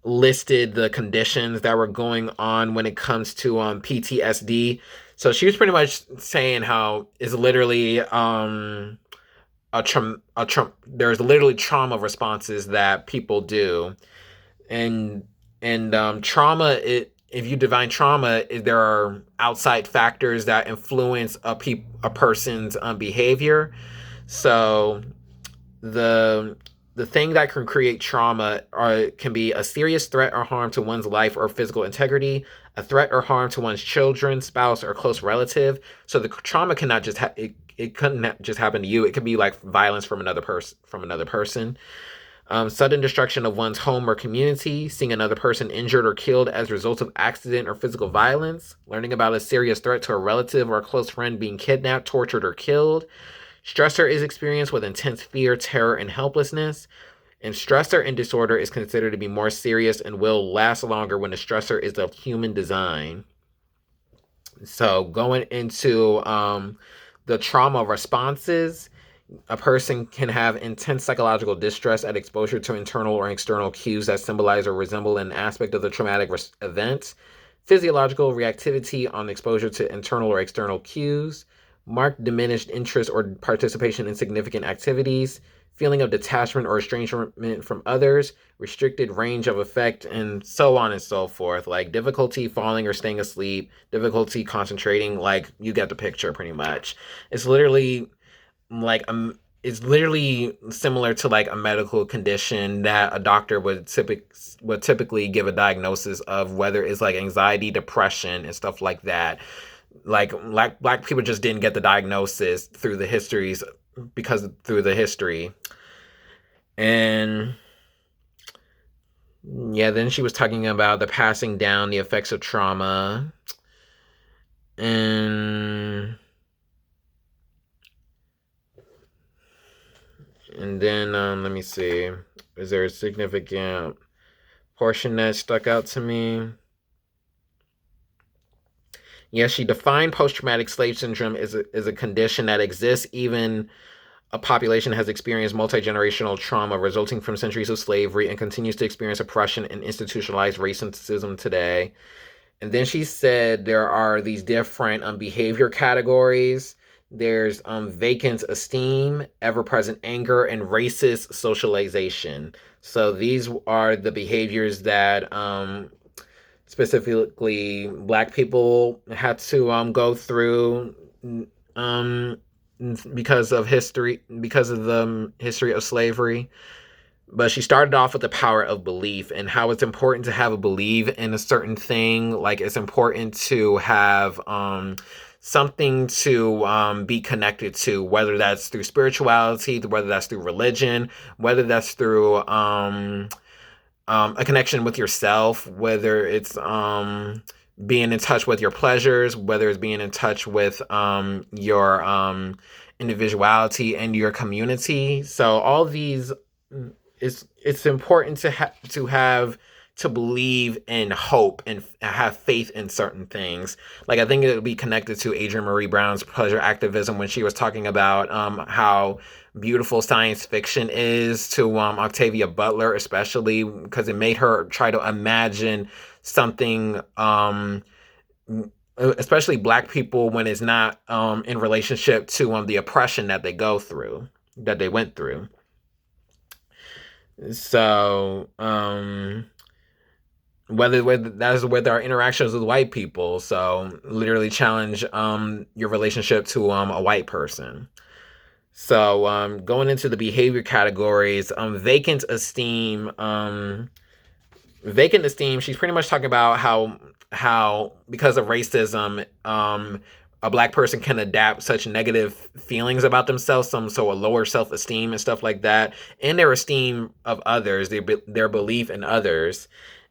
listed the conditions that were going on when it comes to PTSD. So she was pretty much saying how it's literally there's literally trauma responses that people do, and trauma, if you define trauma, there are outside factors that influence a person's behavior. So the thing that can create trauma can be a serious threat or harm to one's life or physical integrity, a threat or harm to one's children, spouse, or close relative. So the trauma cannot just it couldn't just happen to you. It could be like violence from another person. Sudden destruction of one's home or community, seeing another person injured or killed as a result of accident or physical violence, learning about a serious threat to a relative or a close friend being kidnapped, tortured, or killed. Stressor is experienced with intense fear, terror, and helplessness. And stressor and disorder is considered to be more serious and will last longer when the stressor is of human design. So going into the trauma responses, a person can have intense psychological distress at exposure to internal or external cues that symbolize or resemble an aspect of the traumatic event. Physiological reactivity on exposure to internal or external cues. Marked diminished interest or participation in significant activities. Feeling of detachment or estrangement from others. Restricted range of effect, and so on and so forth. Like difficulty falling or staying asleep. Difficulty concentrating. Like, you get the picture pretty much. It's literally similar to like a medical condition that a doctor would typically give a diagnosis of, whether it's like anxiety, depression, and stuff like that. Like black people just didn't get the diagnosis through the history. And yeah, then she was talking about the passing down the effects of trauma. And then let me see, is there a significant portion that stuck out to me? Yes, she defined post-traumatic slave syndrome as a condition that exists even a population has experienced multi-generational trauma resulting from centuries of slavery and continues to experience oppression and institutionalized racism today. And then she said there are these different behavior categories. There's vacant esteem, ever-present anger, and racist socialization. So these are the behaviors that specifically Black people had to go through because of the history of slavery. But she started off with the power of belief and how it's important to have a belief in a certain thing. Like, it's important to have something to be connected to, whether that's through spirituality, whether that's through religion, whether that's through a connection with yourself, whether it's being in touch with your pleasures, whether it's being in touch with your individuality and your community. So all these, it's important to believe in hope and have faith in certain things. Like, I think it would be connected to Adrienne Marie Brown's pleasure activism when she was talking about how beautiful science fiction is to Octavia Butler, especially because it made her try to imagine something especially Black people, when it's not in relationship to the oppression that they go through, that they went through. So whether that's with our interactions with white people, so literally challenge your relationship to a white person. So going into the behavior categories, vacant esteem, she's pretty much talking about how because of racism, a Black person can adapt such negative feelings about themselves, so a lower self-esteem and stuff like that, and their esteem of others, their belief in others.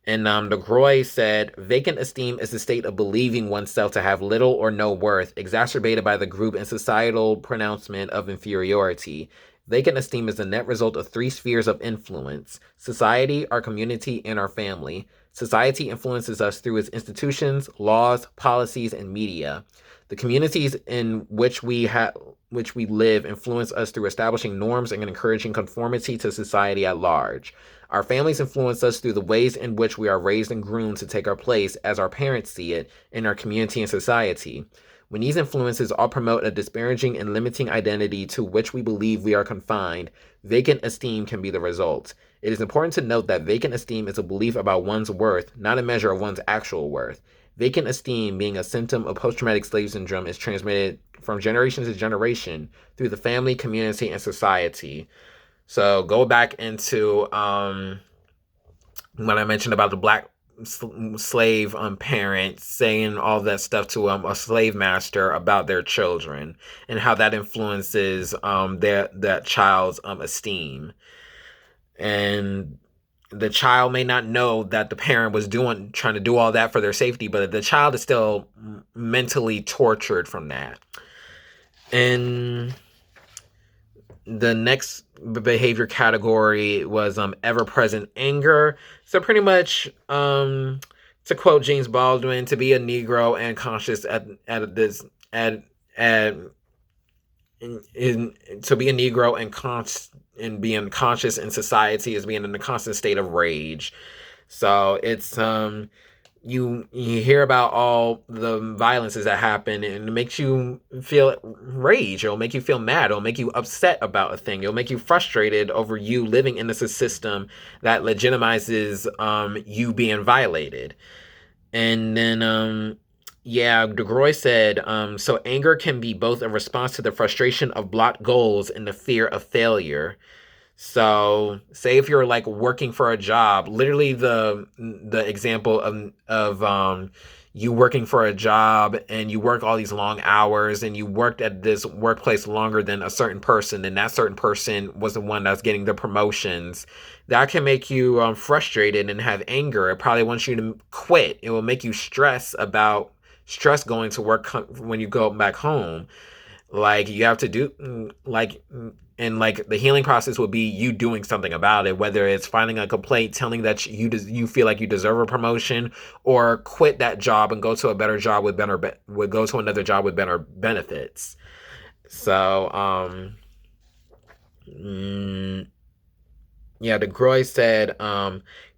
And DeGruy said, vacant esteem is the state of believing oneself to have little or no worth, exacerbated by the group and societal pronouncement of inferiority. Vacant esteem is the net result of three spheres of influence: society, our community, and our family. Society influences us through its institutions, laws, policies, and media. The communities in which we live influence us through establishing norms and encouraging conformity to society at large. Our families influence us through the ways in which we are raised and groomed to take our place as our parents see it in our community and society. When these influences all promote a disparaging and limiting identity to which we believe we are confined, vacant esteem can be the result. It is important to note that vacant esteem is a belief about one's worth, not a measure of one's actual worth. Vacant esteem, being a symptom of post-traumatic slave syndrome, is transmitted from generation to generation through the family, community, and society. So go back into when I mentioned about the Black slave parents saying all that stuff to a slave master about their children, and how that influences that child's esteem. And the child may not know that the parent was trying to do all that for their safety, but the child is still mentally tortured from that. And the next behavior category was ever-present anger. So pretty much, to quote James Baldwin, to be a Negro and conscious to be a Negro and being conscious in society is being in a constant state of rage. So it's you hear about all the violences that happen, and it makes you feel rage. It'll make you feel mad. It'll make you upset about a thing. It'll make you frustrated over you living in this system that legitimizes you being violated. And then DeGruy said, so anger can be both a response to the frustration of blocked goals and the fear of failure. So, say if you're like working for a job, literally the example of you working for a job and you work all these long hours and you worked at this workplace longer than a certain person, and that certain person was the one that's getting the promotions. That can make you frustrated and have anger. It probably wants you to quit. It will make you stress going to work when you go back home. Like you have to do and like the healing process would be you doing something about it, whether it's filing a complaint telling that you feel like you deserve a promotion, or quit that job and go to a better job with go to another job with better benefits. So DeGruy said,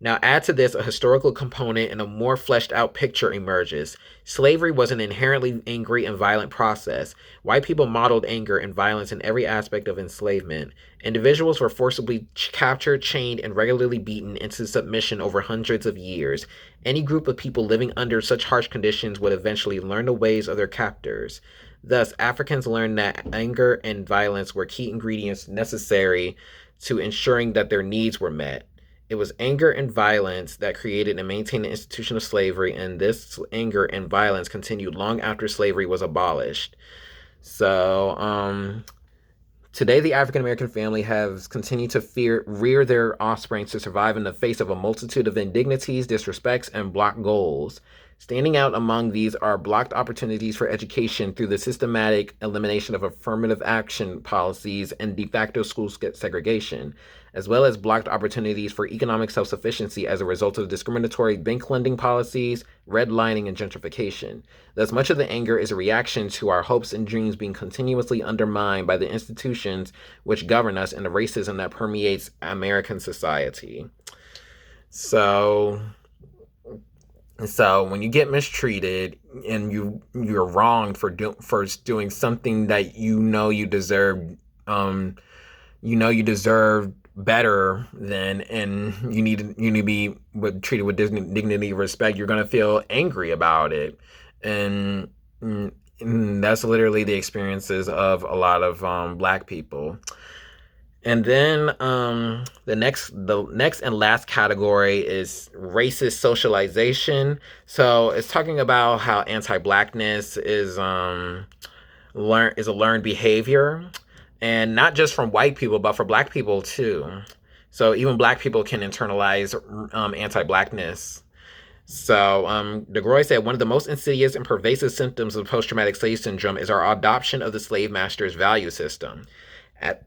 now add to this a historical component and a more fleshed out picture emerges. Slavery was an inherently angry and violent process. White people modeled anger and violence in every aspect of enslavement. Individuals were forcibly captured, chained, and regularly beaten into submission over hundreds of years. Any group of people living under such harsh conditions would eventually learn the ways of their captors. Thus, Africans learned that anger and violence were key ingredients necessary to ensuring that their needs were met. It was anger and violence that created and maintained the institution of slavery, and this anger and violence continued long after slavery was abolished. So, today the African American family has continued to rear their offspring to survive in the face of a multitude of indignities, disrespects, and blocked goals. Standing out among these are blocked opportunities for education through the systematic elimination of affirmative action policies and de facto school segregation, as well as blocked opportunities for economic self-sufficiency as a result of discriminatory bank lending policies, redlining, and gentrification. Thus, much of the anger is a reaction to our hopes and dreams being continuously undermined by the institutions which govern us and the racism that permeates American society. So So when you get mistreated and you're wronged for doing something that you deserve, um, you deserve better than, and you need to be treated with dignity and respect, you're gonna feel angry about it, and, and that's literally the experiences of a lot of Black people. And then the next and last category is racist socialization. So it's talking about how anti-blackness is a learned behavior, and not just from white people, but for Black people too. So even Black people can internalize anti-blackness. So, DeGruy said one of the most insidious and pervasive symptoms of post-traumatic slave syndrome is our adoption of the slave master's value system. At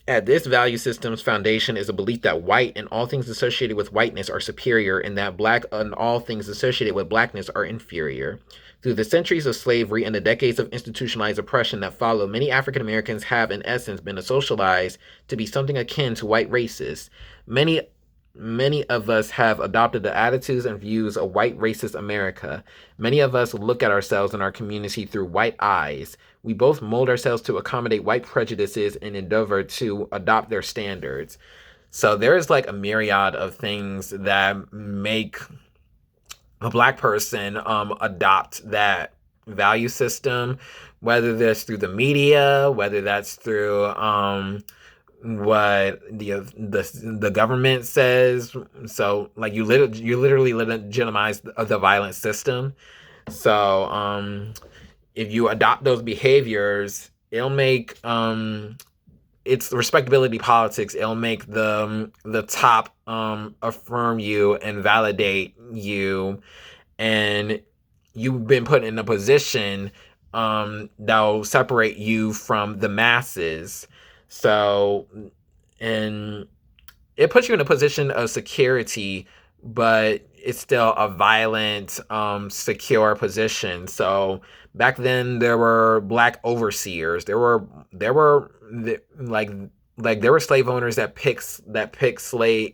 at this value system's foundation is a belief that white and all things associated with whiteness are superior, and that Black and all things associated with Blackness are inferior. Through the centuries of slavery and the decades of institutionalized oppression that follow, many African Americans have, in essence, been socialized to be something akin to white racists. Many Many of us have adopted the attitudes and views of white racist America. Many of us look at ourselves and our community through white eyes. We both mold ourselves to accommodate white prejudices and endeavor to adopt their standards. So there's like a myriad of things that make a Black person adopt that value system, whether that's through the media, whether that's through what the government says. So like you literally legitimize the violent system. So if you adopt those behaviors, it'll make it's respectability politics. It'll make the top affirm you and validate you, and you've been put in a position that'll separate you from the masses. So, and it puts you in a position of security, but it's still a violent, secure position. So back then there were Black overseers. There were slave owners that picked slave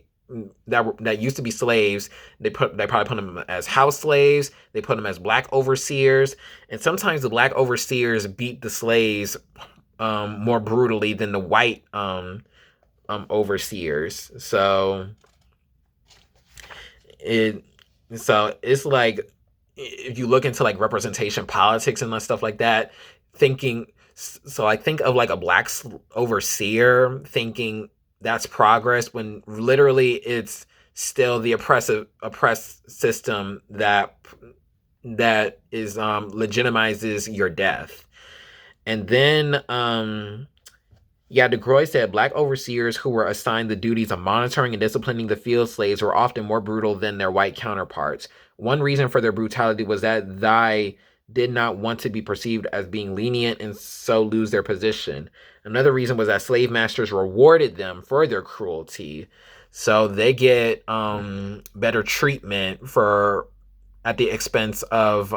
that used to be slaves. They probably put them as house slaves. They put them as Black overseers, and sometimes the Black overseers beat the slaves more brutally than the white overseers. It it's like, if you look into like representation politics and stuff like that, thinking so I think of like a Black overseer, thinking that's progress, when literally it's still the oppressed system that is legitimizes your death. And then yeah, DeGruy said Black overseers who were assigned the duties of monitoring and disciplining the field slaves were often more brutal than their white counterparts. One reason for their brutality was that they did not want to be perceived as being lenient and so lose their position. Another reason was that slave masters rewarded them for their cruelty. So they get better treatment for at the expense of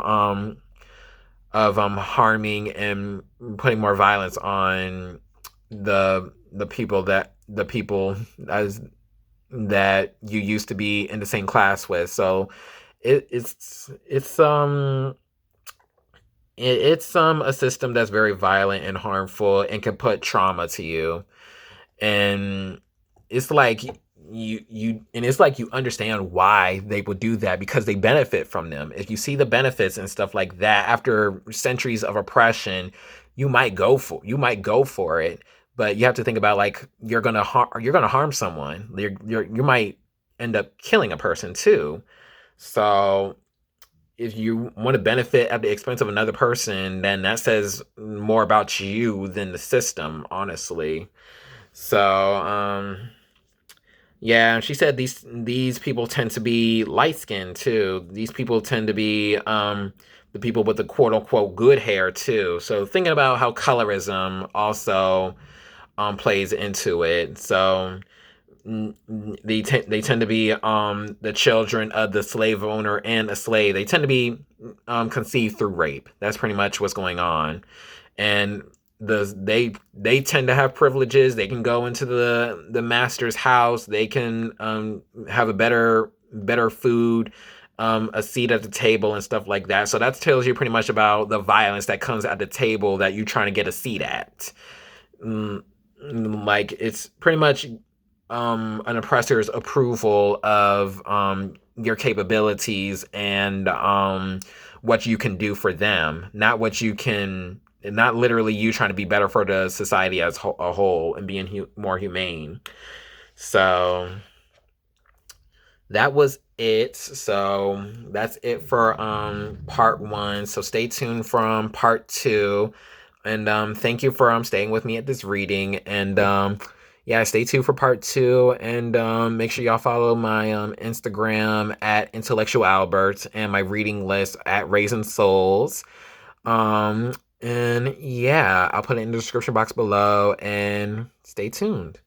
harming and putting more violence on the people as that you used to be in the same class with. So it's a system that's very violent and harmful and can put trauma to you. And it's like you understand why they would do that, because they benefit from them. If you see the benefits and stuff like that after centuries of oppression, you might go for it. But you have to think about, like, you're gonna harm someone. You might end up killing a person too. So if you want to benefit at the expense of another person, then that says more about you than the system, honestly. So yeah, she said these people tend to be light skinned too. These people tend to be the people with the quote unquote good hair too. So thinking about how colorism also plays into it. So they tend to be the children of the slave owner and a slave. They tend to be conceived through rape. That's pretty much what's going on. And they tend to have privileges. They can go into the master's house. They can have a better food. a seat at the table and stuff like that. So that tells you pretty much about the violence that comes at the table that you're trying to get a seat at. Mm, like it's pretty much an oppressor's approval of your capabilities and what you can do for them, not what you can, not literally you trying to be better for the society as a whole and being more humane. So that was it. So that's it for part one. So stay tuned from part two. And thank you for staying with me at this reading. And yeah, stay tuned for part two. And make sure y'all follow my Instagram at Intellectual Albert and my reading list at Raisin Souls. And yeah, I'll put it in the description box below and stay tuned.